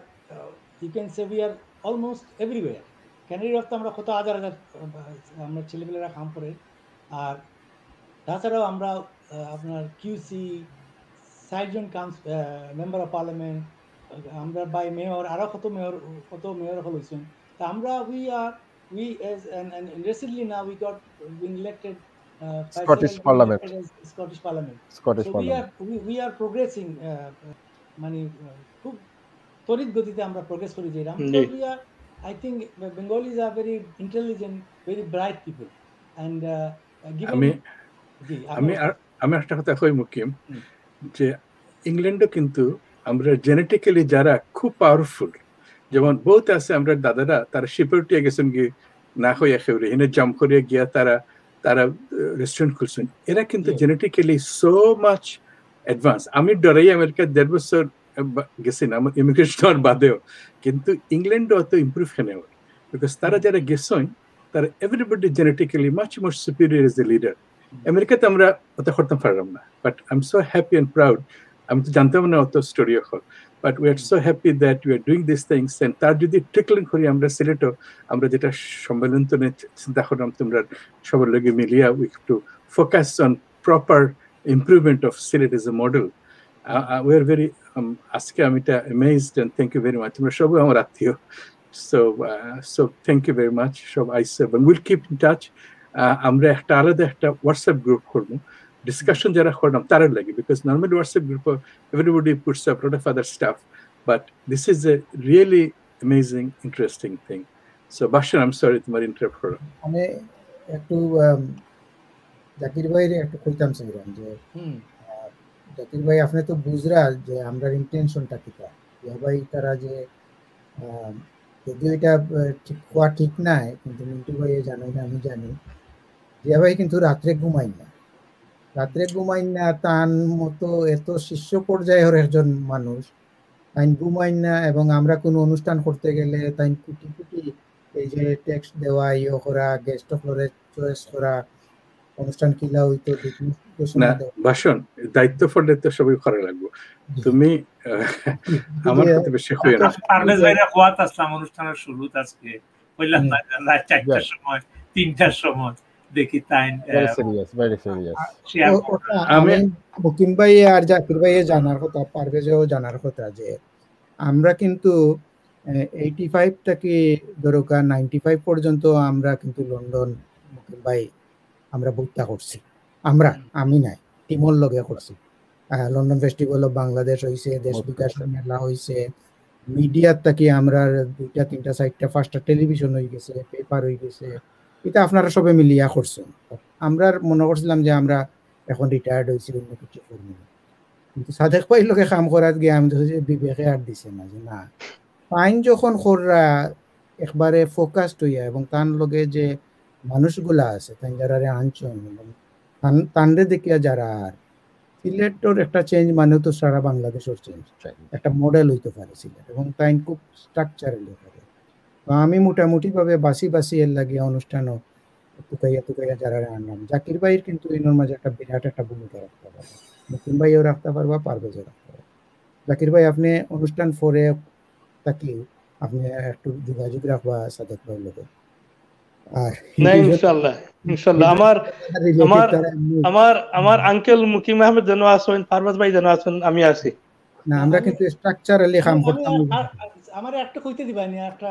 you can say we are almost everywhere Canary Wharf আমরা কত হাজার আমরা ছেলেপেলেরা কাম করে আর তাছাড়াও আমরা আপনার কিউসি 60 জন মেম্বার অফ পার্লামেন্ট আমরা বাই মেয়র আরো কত মেয়র হইছেন তা আমরা we as and recently now we got been elected Scottish Parliament so we are progressing মানে খুব তড়িৎ গতিতে আমরা প্রোগ্রেস করি যে we are I think Bengalis are very intelligent very bright people and given আমি একটা কথা কই মুকিম যে ইংল্যান্ডে কিন্তু আমরা জেনেটিক্যালি যারা খুব পাওয়ারফুল যেমন বহুত আছে আমরা দাদারা তারা শিপটিয়া গেছেন কি না হয়ে একেবারে এনে জাম্প করে গিয়া তারা রেস্টুরেন্ট খুলছেন এরা কিন্তু জেনেটিক্যালি সো মাচ অ্যাডভান্স আমি ডরাই আমেরিকা 1.5 বছর গেছি না আমার ইমিগ্রেশন বাদেও কিন্তু ইংল্যান্ডে অত ইম্প্রুভ কেন বিকজ তারা যারা গেছেন তারা everybody genetically much more superior as a leader আমেরিকাতে আমরা অত করতে পারলাম না but I am so happy and proud আমি তো জানতাম না অত স্টোরি হল but we are so happy that you are doing this things and তার যদি ট্রিকলিং করি আমরা সিলেটও আমরা যেটা সম্মেলন তো চিন্তা করলাম তোমরা সবার লগে মিলিয়া we to focus on proper improvement of Sylhet as a model we are very আজকে আমি এটা amazed and thank you very much তোমরা সবাই আমার আত্মীয় so thank you very much সব আইসে and we'll keep in touch আমরা একটা আলাদা একটা হোয়াটসঅ্যাপ গ্রুপ করবো ডিসকাশন যারা করলাম তারা লাগে because normally WhatsApp group everybody puts up a lot of other stuff but this is a really amazing interesting thing so Bashan I'm sorry তোমার ইন্টারাপ্ট করলাম আমি একটু জাকির ভাইয়ের একটু কইতাম চাইলাম যে জাকির ভাই আপনি তো বুঝরা যে আমরা ইন্টেনশনটা কি ভাই তারা যে যদিও এটা ঠিক নাই কিন্তু মিন্টু ভাই জানে না আমি জানি যে ভাই কিন্তু রাত্রে ঘুমাই না তার মতো এত শীর্ষ পর্যায়ের একজন মানুষ তাই ঘুমাই না এবং আমরা কোনো অনুষ্ঠান করতে গেলে তাই কুটি এই যে টেক্সট দেওয়া ইয়ে করা গেস্ট অফ চয়েস করা অনুষ্ঠান কিলা হইতো না ভাষণ দায়িত্ব পড়লে তো সবই করা লাগবে তুমি আমার কথা বেশি কই না পারভেজ ভাইরা কোয়াত আসলাম অনুষ্ঠানের শুরুতে আজকে কইলাম না রাত 4টার সময় 3টার সময় দেখি তাই very serious আমি মুকিম ভাই আর জাকির ভাই জানার কথা পারভেজও জানার কথা যে আমরা কিন্তু 85 থেকে ধরোকা 95 পর্যন্ত আমরা কিন্তু লন্ডন মুকিম ভাই আমরা বইটা করছি আমি নাই টিমর লগে করছি লন্ডন ফেস্টিভ্যাল অফ বাংলাদেশ হইছে দেশ বিকাশ মেলা হইছে মিডিয়ার থেকে আমরা 2টা 3টা 4টা 5টা টেলিভিশন হয়ে গেছে পেপার হয়ে গেছে এটা আপনারা সবাই মিলিয়া করছেন আমরা মনে করছিলাম যে আমরা এখন রিটায়ার্ড হয়েছি অন্য কিছু করব কিন্তু সাদেক ভাই লোকে কাম করার গিয়ে আমি দেখছি বিবেকে আর দিছে না যে না ফাইন যখন খররা একবারে ফোকাসড হইয়া এবং তার লগে যে মানুষগুলা আছে তাই যারা আনছন তানরে দেখিয়া যারা আর সিলেটের একটা চেঞ্জ মানে তো সারা বাংলাদেশের চেঞ্জ একটা মডেল হইতে পারে সিলেট এবং তাই খুব স্ট্রাকচারাল করে তো আমি মোটামুটি ভাবে বাসি এর লাগিয়া অনুষ্ঠানও তুকাইয়া যারা আনলাম জাকির ভাইয়ের কিন্তু এর মাঝে একটা বিরাট একটা ভূমিকা রাখতে পারবে মুকিম ভাইও রাখতে পারবা পারভেজও রাখতে পারবে জাকির ভাই আপনি অনুষ্ঠান পরে থাকি আপনি একটু যোগাযোগ রাখবা সাদেক ভাইয়ের লোকে না ইনশাআল্লাহ আমার আঙ্কেল মুকিম আহমেদ যেন আছেন, পারভেজ ভাই যেন আছেন, আমি আছি না। আমরা কিন্তু স্ট্রাকচারালি কাম করতাম। আমার একটা কইতে দিবা নি একটা।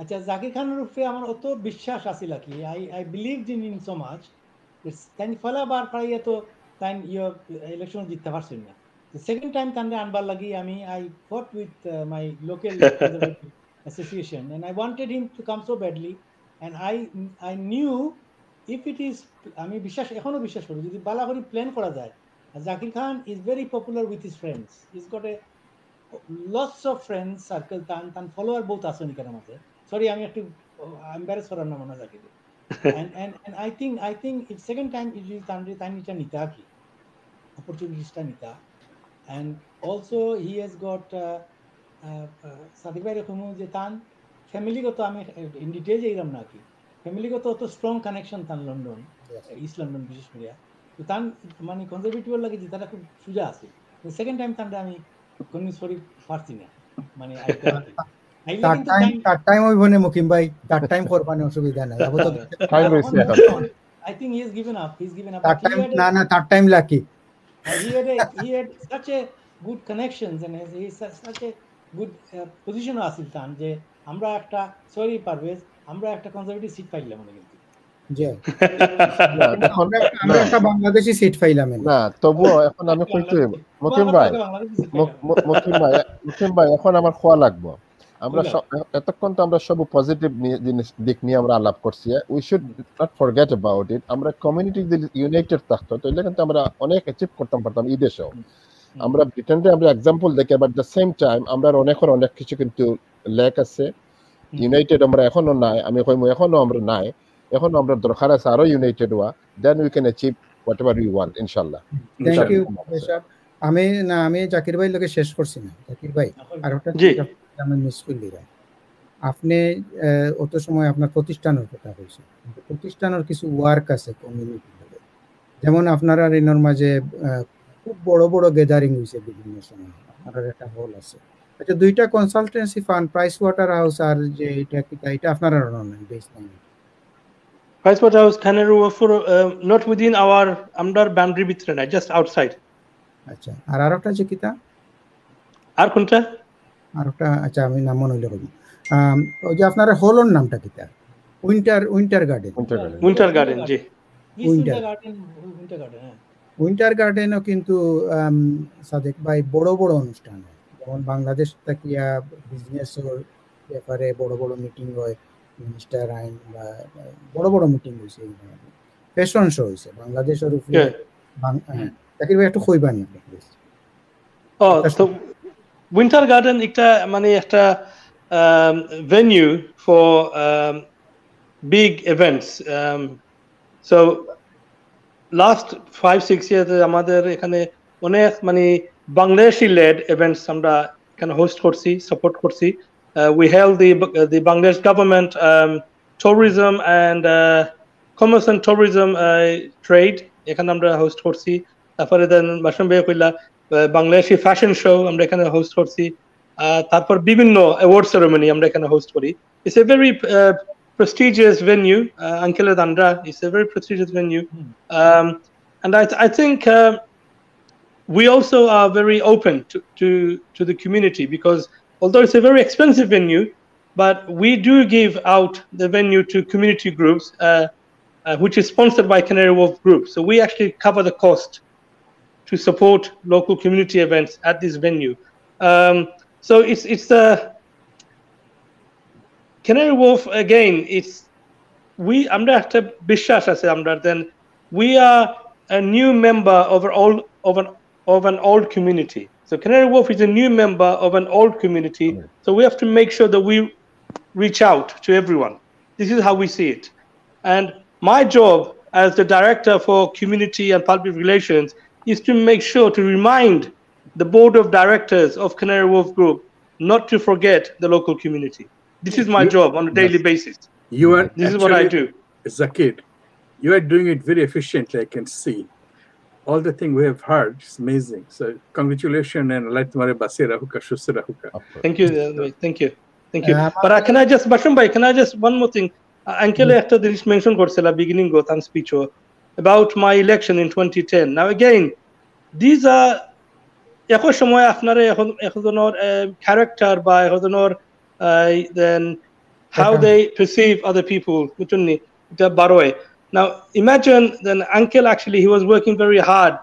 আচ্ছা, জাকির খানের উপরে আমার অত বিশ্বাস আছিল কি, I believed in so much, তাই ফলাবার পাইয়া তো তাই ইলেকশন জিততে পারছেন না। The second time তান্ডে আনবার লাগি I fought with my local conservative association and I wanted him to come so badly, and I knew if it is, আমি এখনো বিশ্বাস করি যদি বালা করে প্ল্যান করা যায়। Zakir Khan is very popular with his friends. He's got lots of friends circle, tan follower both আছেন এখানে মধ্যে। Sorry, আমি একটু embarrass করার না মনে Zakir. And I think if second time it is তানটা নিতা কি opportunityটা নিতা। And also he has got Sadiq ভাই রকম যে তান ফ্যামিলিগত, আমি ইন ডিটেইল যাইলাম না কি, ফ্যামিলিগত অত স্ট্রং কানেকশন তান লন্ডন, ইস্ট লন্ডন বিশেষ করে। তো তান মানে কনজারভেটিভ লাগে যে তারা খুব সুজা আছে। সেকেন্ড টাইম তানটা আমি কনভিন্স করি পারছি না, মানে তার টাইম হইব না মুকিম ভাই, তার টাইম করবানে অসুবিধা নাই। আবো তো টাইম হইছে এখন। I think he has given up. তার টাইম না তার time lucky. He had such a good connections and he such a good position আছিল তান যে আমরা একটা, সরি পারভেজ, আমরা একটা কনজারভেটিভ সিট পাইলাম মনে কিন্তু আমরা একটা বাংলাদেশি সিট পাইলাম না। তবুও এখন আমি কইতে মুকিম ভাই এখন আমার খোয়া লাগবো। আমরা এতক্ষণ তো আমরা সব পজিটিভ দিক নিয়ে আমরা আলাপ করছি। We should not forget about it. আমরা কমিউনিটি যদি ইউনাইটেড থাকতো তাহলে কিন্তু আমরা অনেক অ্যাচিভ করতে পারতাম এই দেশেও। আমরা ব্রিটেনে আমরা এক্সাম্পল দেখি, বাট দ্য সেম টাইম আমরা অনেক কিছু কিন্তু ল্যাক আছে। ইউনাইটেড আমরা এখনো নাই, আমি কইমু এখনো আমরা নাই, এখনো আমরা দরকার আছে আরো ইউনাইটেড হওয়া। Then we can achieve whatever we want ইনশাআল্লাহ। থ্যাংক ইউ আমি জাকির ভাই লোকে শেষ করছি না। জাকির ভাই আর ওটা আমি মিস করলি। আপনি অত সময় আপনার প্রতিষ্ঠানের কথা বলছেন, প্রতিষ্ঠানের কিছু ওয়ার্ক আছে কমিউনিটি, যেমন আপনারা এর মাঝে খুব বড় বড় গ্যাদারিং হয়েছে বিভিন্ন সময়, আপনার একটা হল আছে। আচ্ছা, দুইটা consultancy firm Price Waterhouse আর যে এটা আপনারা বেস নাই? Price Waterhouse Canary for not within our under boundary ভিতরে না, just outside. আচ্ছা, আর আরেকটা যে কিটা আর কোনটা? আরেকটা আচ্ছা আমি নাম মনে হইলো কই। ওই যে আপনার হলর নামটা কিটা? Winter Garden. জি। উইন্টার গার্ডেনও কিন্তু সাদেক ভাই বড় বড় অনুষ্ঠান হয়, যেমন বাংলাদেশ থেকে বিজনেসের ব্যাপারে বড় বড় মিটিং হয়, মিনিস্টার আইন বা বড় বড় মিটিং হয়েছে, ফ্যাশন শো হয়েছে বাংলাদেশের উপরে। জাকির ভাই একটু কইবেন না প্লিজ? তো উইন্টার গার্ডেন একটা মানে একটা venue for big events. So last 5-6 years আমাদের এখানে অনেক মানে বাংলাদেশি led events আমরা এখানে হোস্ট করছি, সাপোর্ট করছি। We held the Bangladesh government tourism and commerce and tourism trade এখানে আমরা হোস্ট করছি। তারপরে দেন বাসন ভাই কইলা বাংলাদেশি ফ্যাশন শো আমরা এখানে হোস্ট করছি। তারপর বিভিন্ন অ্যাওয়ার্ড সেরেমনি আমরা এখানে হোস্ট করি। It's a very prestigious venue. Ankele Dandra is a very prestigious venue. And I think we also are very open to the community, because although it's a very expensive venue, but we do give out the venue to community groups, which is sponsored by Canary WharfGroup. So we actually cover the cost to support local community events at this venue. So it's the Canary Wharf again. It's আমরা একটা বিশ্বাস আছে আমরা, then we are a new member of an old community. So Canary Wharf is a new member of an old community. So we have to make sure that we reach out to everyone. This is how we see it. And my job as the director for community and public relations is to make sure to remind the board of directors of Canary Wharf Group not to forget the local community. This is my job on a daily basis. This is what I do. Zakir, you are doing it very efficiently, I can see. All the thing we have heard is amazing. So congratulations and Allah tumhare base rahuka, shuste rahuka. Thank you. Thank you. Thank you. But can I just, Basham bhai, can I just one more thing? Uncle after this mention korsela beginning go than speech about my election in 2010. Now again, these are একো সময় আপনারা এখনৰ character বা এখনৰ then how they perceive other people বুঝুননি এটা বারোয়. Now imagine then uncle actually he was working very hard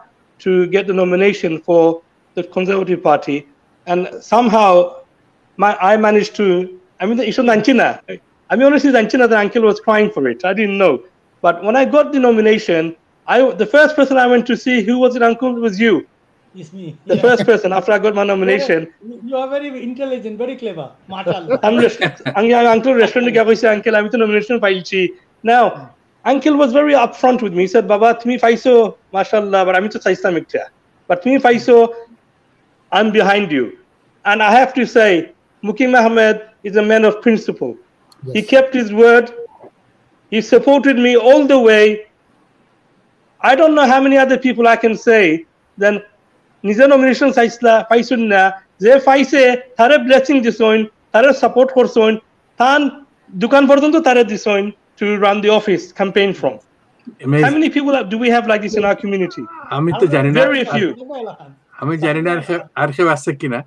to get the nomination for the Conservative Party, and somehow I managed to, I mean it's Nanchina. I mean honestly Nanchina, the uncle was crying for it. I didn't know. But when I got the nomination, the first person I went to see who was it, uncle, was you. It's me. The first person after I got my nomination. You are very intelligent, very clever. Mashallah. Uncle restaurant gaya koise uncle ami to nomination pailchi. Now uncle was very upfront with me. He said, "Baba, tumi paiso, mashallah, but ami to chaistam ekta. But tumi paiso, I'm behind you." And I have to say, Mukim Ahmed is a man of principle. Yes. He kept his word. He supported me all the way. I don't know how many other people I can say. Then নিজে নমিনেশন চাইছিলা পাইছুন না যে পাইছে তারে ব্লেসিং দিছইন তারে সাপোর্ট করছইন তান দোকান পর্যন্ত তারে দিছইন to run the office campaign from. How many people do we have like this in our community? আমি তো জানি না, very few. আমি জানি না আর কেউ আছে কিনা।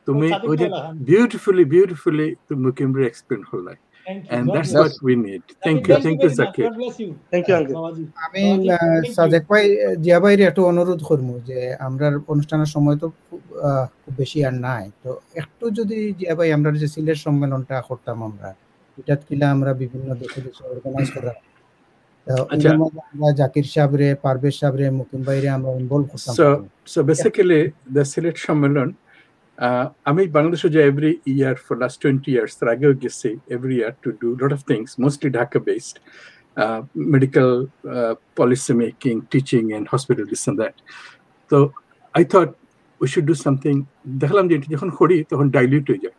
তুমি ওই যে beautifully তুমি মুকিমরে এক্সপ্লেইন করলে, and that's what we need. Thank you Zakir. God bless you. Thank you uncle. আমি সাদেক ভাই জিয়া ভাইয়ের একটু অনুরোধ করব যে আমরা অনুষ্ঠানের সময় তো খুব বেশি আর নাই, তো একটু যদি জিয়া ভাই আমরা যে সিলেট সম্মেলনটা করতাম আমরা এটাত কিলা আমরা বিভিন্ন দেশে অর্গানাইজ করা, আমরা জাকির সাহেবরে পারভেজ সাহেবরে মুকিম ভাইরে আমরা ইনভলভ করতাম। So basically the সিলেট সম্মেলন আমি বাংলাদেশে যে every year for last 20 years তার আগেও গেছি every year to do lot of things, mostly Dhaka based, medical policy making, teaching and hospital this and that. So I thought we should do something. দেখলাম যে যখন করি তখন dilute হয়ে যায়,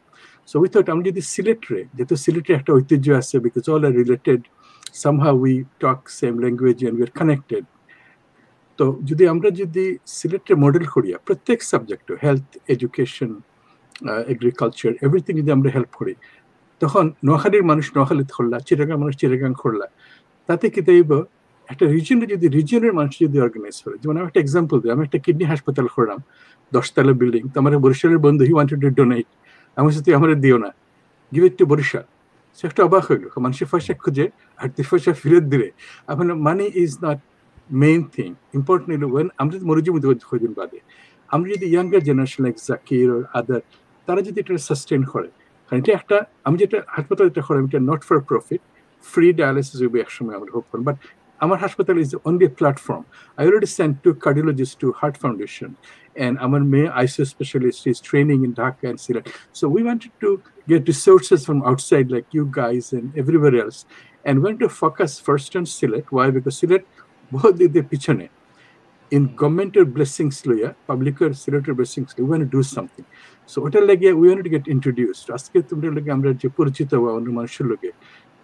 so we thought আমি যদি সিলেটে যেহেতু সিলেটে একটা ঐতিহ্য আছে because all are related, somehow we talk same language and we're connected. তো যদি আমরা যদি সিলেটের মডেল করিয়া প্রত্যেক subject health, education, agriculture everything যদি আমরা হেল্প করি, তখন নোয়াখালীর মানুষ নোয়াখালীতে করলা, চিটাগাং মানুষ চিটাগাং করলা, তাতে কি দেব একটা রিজনে যদি রিজনের মানুষ যদি অর্গানাইজ করে। যেমন আমি একটা এক্সাম্পল দিই, আমি একটা কিডনি হাসপাতাল করলাম 10 তলা বিল্ডিং, তো আমার বরিশালের বন্ধু হি ওয়ান্টেড টু ডোনেট, আমি সাথে আমার দিও না, গিভ ইট টু বরিশাল। সে একটা অবাক হইলো, মানুষের পয়সা খুঁজে আর পয়সা ফেরত দিলে। আপনার money is not main thing. Importantly, when আমরা মরজি মধ্যে হইদিন বাদে আমরা যদি younger generation like Zakir or other তারা যদি এটা সাস্টেইন করে, কারণ এটা একটা আমি যেটা হাসপাতাল এটা করে এটা not for profit, free dialysis হবে একসময় আমরা হোপ করি, বাট আমার হাসপাতাল is only platform. I already sent 2 cardiologists to Heart Foundation, and আমার মেয়ে ICU specialist is training in Dhaka and Silat. So we wanted to get resources from outside like you guys and everywhere else, and went to focus first on Silat. Why? Because Silat বহুত দিকে পিছনে in governmental blessings লইয়া পাবলিকের সিলেটের blessings we want to do something, so ওটার লাগে we wanted to get introduced আজকে তোমরা লাগে আমরা যে পরিচিত হওয়া অন্য মানুষের লগে,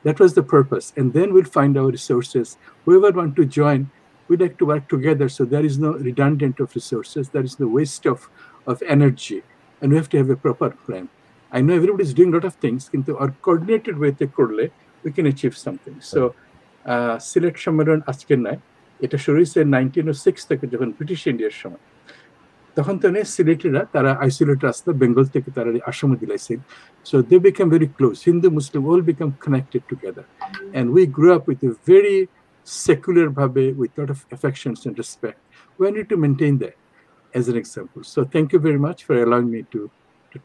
that was the purpose, and then we'll find our resources. Whoever want to join, we'd like to work together, so there is no redundant of resources, there is no waste of energy, and we have to have a proper plan. I know everybody is doing a lot of things, কিন্তু our coordinated way তে করলে we can achieve something. So Sylhet সম্মেলন আজকে নাই, এটা শুরু হয়েছে 1906 থেকে, যখন ব্রিটিশ ইন্ডিয়ার সময়। তখন তো সিলেটিরা তারা আইসোলেট আসতো বেঙ্গল থেকে, তারা আসামে দিলাইছেন। So they become very close, Hindu Muslim all become connected together, and we grow up with a very secular ভাবে with lot of affections and respect. We need to maintain that as an example. So thank you very much for allowing me to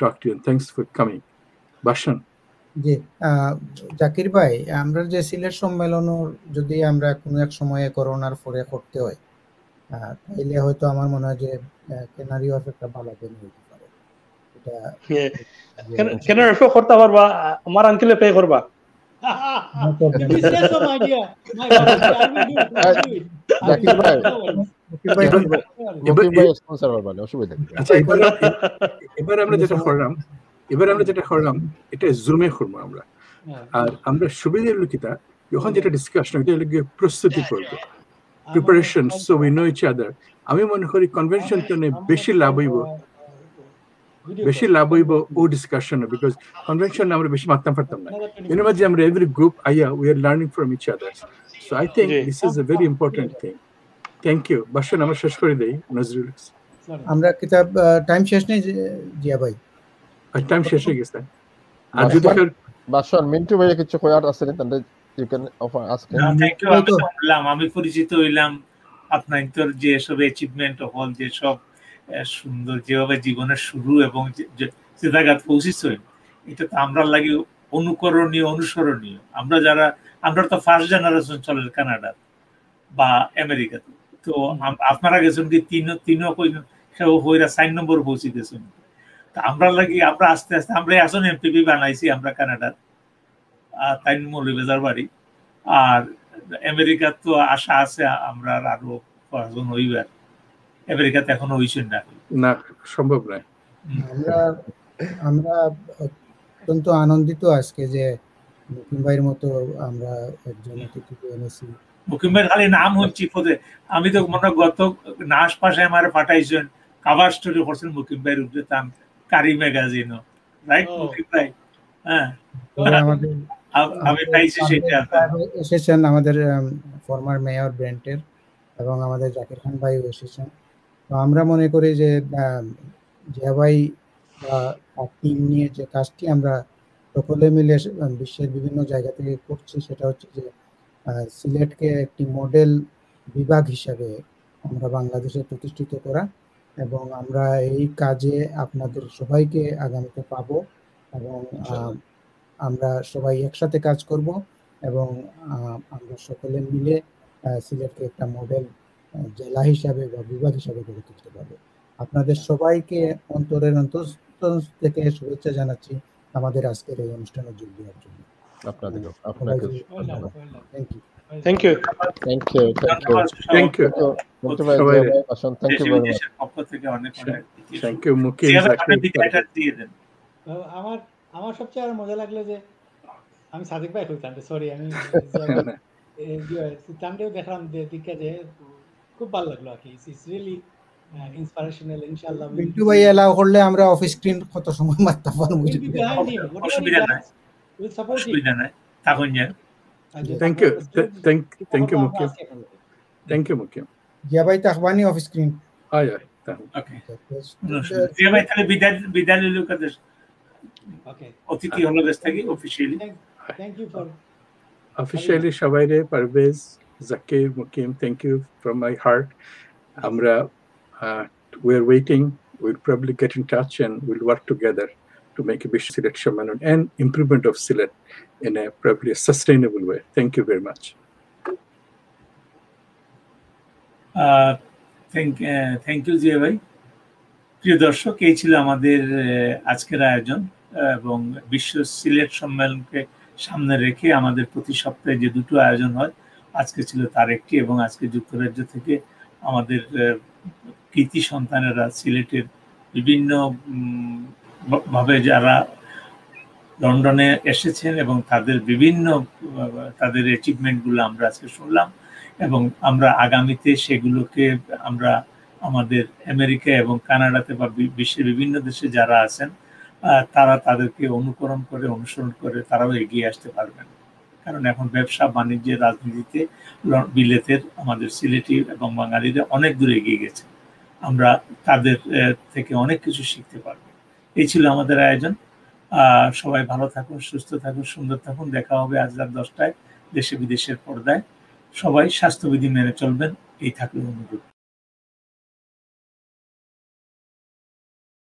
talk to you, and thanks for coming. Basan ji, Zakir ভাই, আমরা যে সিলেট সম্মেলন যদি আমরা কোনো এক সময়ে করোনার পরে করতে হয়, তাইলে হয়তো আমার মনে হয় যে ক্যানারি অফ একটা ভালো দিন হতে পারে। এটা ক্যানারি অফ করতে পারবা, আমার আঙ্কেলে পে করবা। জাকির ভাই স্পন্সর করবা, অসুবিধা নেই। আচ্ছা, এবার আমরা যেটা করলাম এটা জুমে করবো আমরা, আর আমরা সুবিধা লোকিতা যখন যেটা ডিসকাশন এটা লাগে প্রস্তুতি করবো, preparation, so we know each other. আমি মনে করি কনভেনশন তো বেশি লাভ হইব। বেশি লাভ হইব ও ডিসকাশন বিকজ কনভেনশন আমরা বেশি মারতাম পারতাম না এর মাঝে আমরা এভরি গ্রুপ আইয়া we are learning from each others so I think this is a very important thing thank you বাসন আমরা শেষ করে দেই নজরুল আমরা কিতাব টাইম শেষ নেই জিয়া ভাই টাইম শেষ হয়ে গেছে আর যদি বাসন মিন্টু ভাই কিছু কয়ার আছে তাহলে you can offer ask thank you আমি পরিচিত হইলাম আপনার যে সব অ্যাচিভমেন্ট হল যে সব সুন্দর যেভাবে জীবনের শুরু এবং যে জায়গায় পৌঁছেছেন এটা তো আমরা লাগি অনুকরণীয় অনুসরণীয় আমরা তো ফার্স্ট জেনারেশন চলে কানাডা বা আমেরিকাতে তো আপনারা গেছেন কি তিনও হইরা 4 নম্বর পৌঁছে গেছেন তা আমরা আস্তে আস্তে আমরা আসলে এমপিপি বানাইছি আমরা কানাডার তাই মৌলভীবাজার বাড়ি আর আমেরিকা তো আশা আছে আমরা আরো কয়েকজন হইবার আমেরিকাতে এখনো হইছেন না সম্ভব নয় আমরা অত্যন্ত আনন্দিত আজকে যে মুকিম ভাইয়ের মতো আমরা একজন অতিথিকে এনেছি মুকিম ভাই খালি নাম হচ্ছে পদে আমি তো মনে গত নাশ পাশে আমার পাঠাইছেন কাভার স্টোরি করছেন মুকিম ভাইয়ের উপরে তাম কারি ম্যাগাজিন রাইট মুকিম ভাই হ্যাঁ আমি পাইছি সেটা এসেছেন আমাদের ফরমার মেয়র ব্রেন্ট-এর এবং আমাদের জাকির খান ভাইও এসেছেন তো আমরা মনে করি যে জিয়া ভাই বা টিম নিয়ে যে কাজটি আমরা সকলে মিলে বিশ্বের বিভিন্ন জায়গা থেকে করছি সেটা হচ্ছে যে সিলেটকে একটি মডেল বিভাগ হিসাবে আমরা বাংলাদেশে প্রতিষ্ঠিত করা এবং আমরা এই কাজে আপনাদের সবাইকে আগামীতে পাবো এবং আমরা সবাই একসাথে কাজ করব এবং আমরা সকলে মিলে সিলেটকে একটা মডেল জেলা হিসাবে বা বিভাগ হিসাবে গড়ে তুলতে পারবো আপনাদের সবাইকে অন্তরের অন্তর থেকে শুভেচ্ছা জানাচ্ছি আমাদের আজকের এই অনুষ্ঠানে যোগ দেওয়ার জন্য থ্যাংক ইউ আমার সবচেয়ে আর মজা লাগলো যে আমি সাদিক ভাই কইতাম সরি আমি তান্ডেও দেখলাম দিকে যে খুব ভালো লাগলো আর কি ইটস রিয়েলি ইন্সপিরেশনাল ইনশাআল্লাহ বিট্টু ভাই এলাও করলে আমরা অফ স্ক্রিন কত সময় মারতাম অসুবিধা নাই তখন থ্যাংক ইউ মুকিম জিয়া ভাই তাহবানি অফ স্ক্রিন আয় ওকে জিয়া ভাই তাহলে বিদায় নিল কাদের ওকে অতিথি হলো বেশ থাকি officially thank you for officially সবাইরে Parvez Zakir Mukim thank you from my heart আমরা we are waiting we'll probably get in touch and we'll work together to make a big Silet Shamanon and improvement of Silet in a probably a sustainable way. Thank you very much. Thank you Zia ভাই প্রিয় দর্শক এই ছিল আমাদের আজকের আয়োজন এবং বিশ্ব সিলেট সম্মেলনকে সামনে রেখে আমাদের প্রতি সপ্তাহে যে দুটো আয়োজন হয় আজকে ছিল তার একটি এবং আজকে যুক্তরাজ্য থেকে আমাদের কৃতি সন্তানেরা সিলেটের বিভিন্ন ভাবে যারা লন্ডনে এসেছেন এবং তাদের বিভিন্ন তাদের অ্যাচিভমেন্টগুলো আমরা আজকে শুনলাম এবং আমরা আগামীতে সেগুলোকে আমরা আমাদের আমেরিকা এবং কানাডাতে বা বিশ্বের বিভিন্ন দেশে যারা আছেন তারা তাদেরকে অনুকরণ করে অনুসরণ করে তারাও এগিয়ে আসতে পারবেন কারণ এখন ব্যবসা বাণিজ্যের রাজনীতিতে বিলেতের আমাদের সিলেটি এবং বাঙালিরা অনেক দূরে এগিয়ে গেছে আমরা তাদের থেকে অনেক কিছু শিখতে পারবো এই ছিল আমাদের আয়োজন সবাই ভালো থাকুন সুস্থ থাকুন সুন্দর থাকুন দেখা হবে আজ রাত 10টায় দেশে বিদেশের পর্দায় সবাই স্বাস্থ্যবিধি মেনে চলবেন এই থাকলো অনুরোধ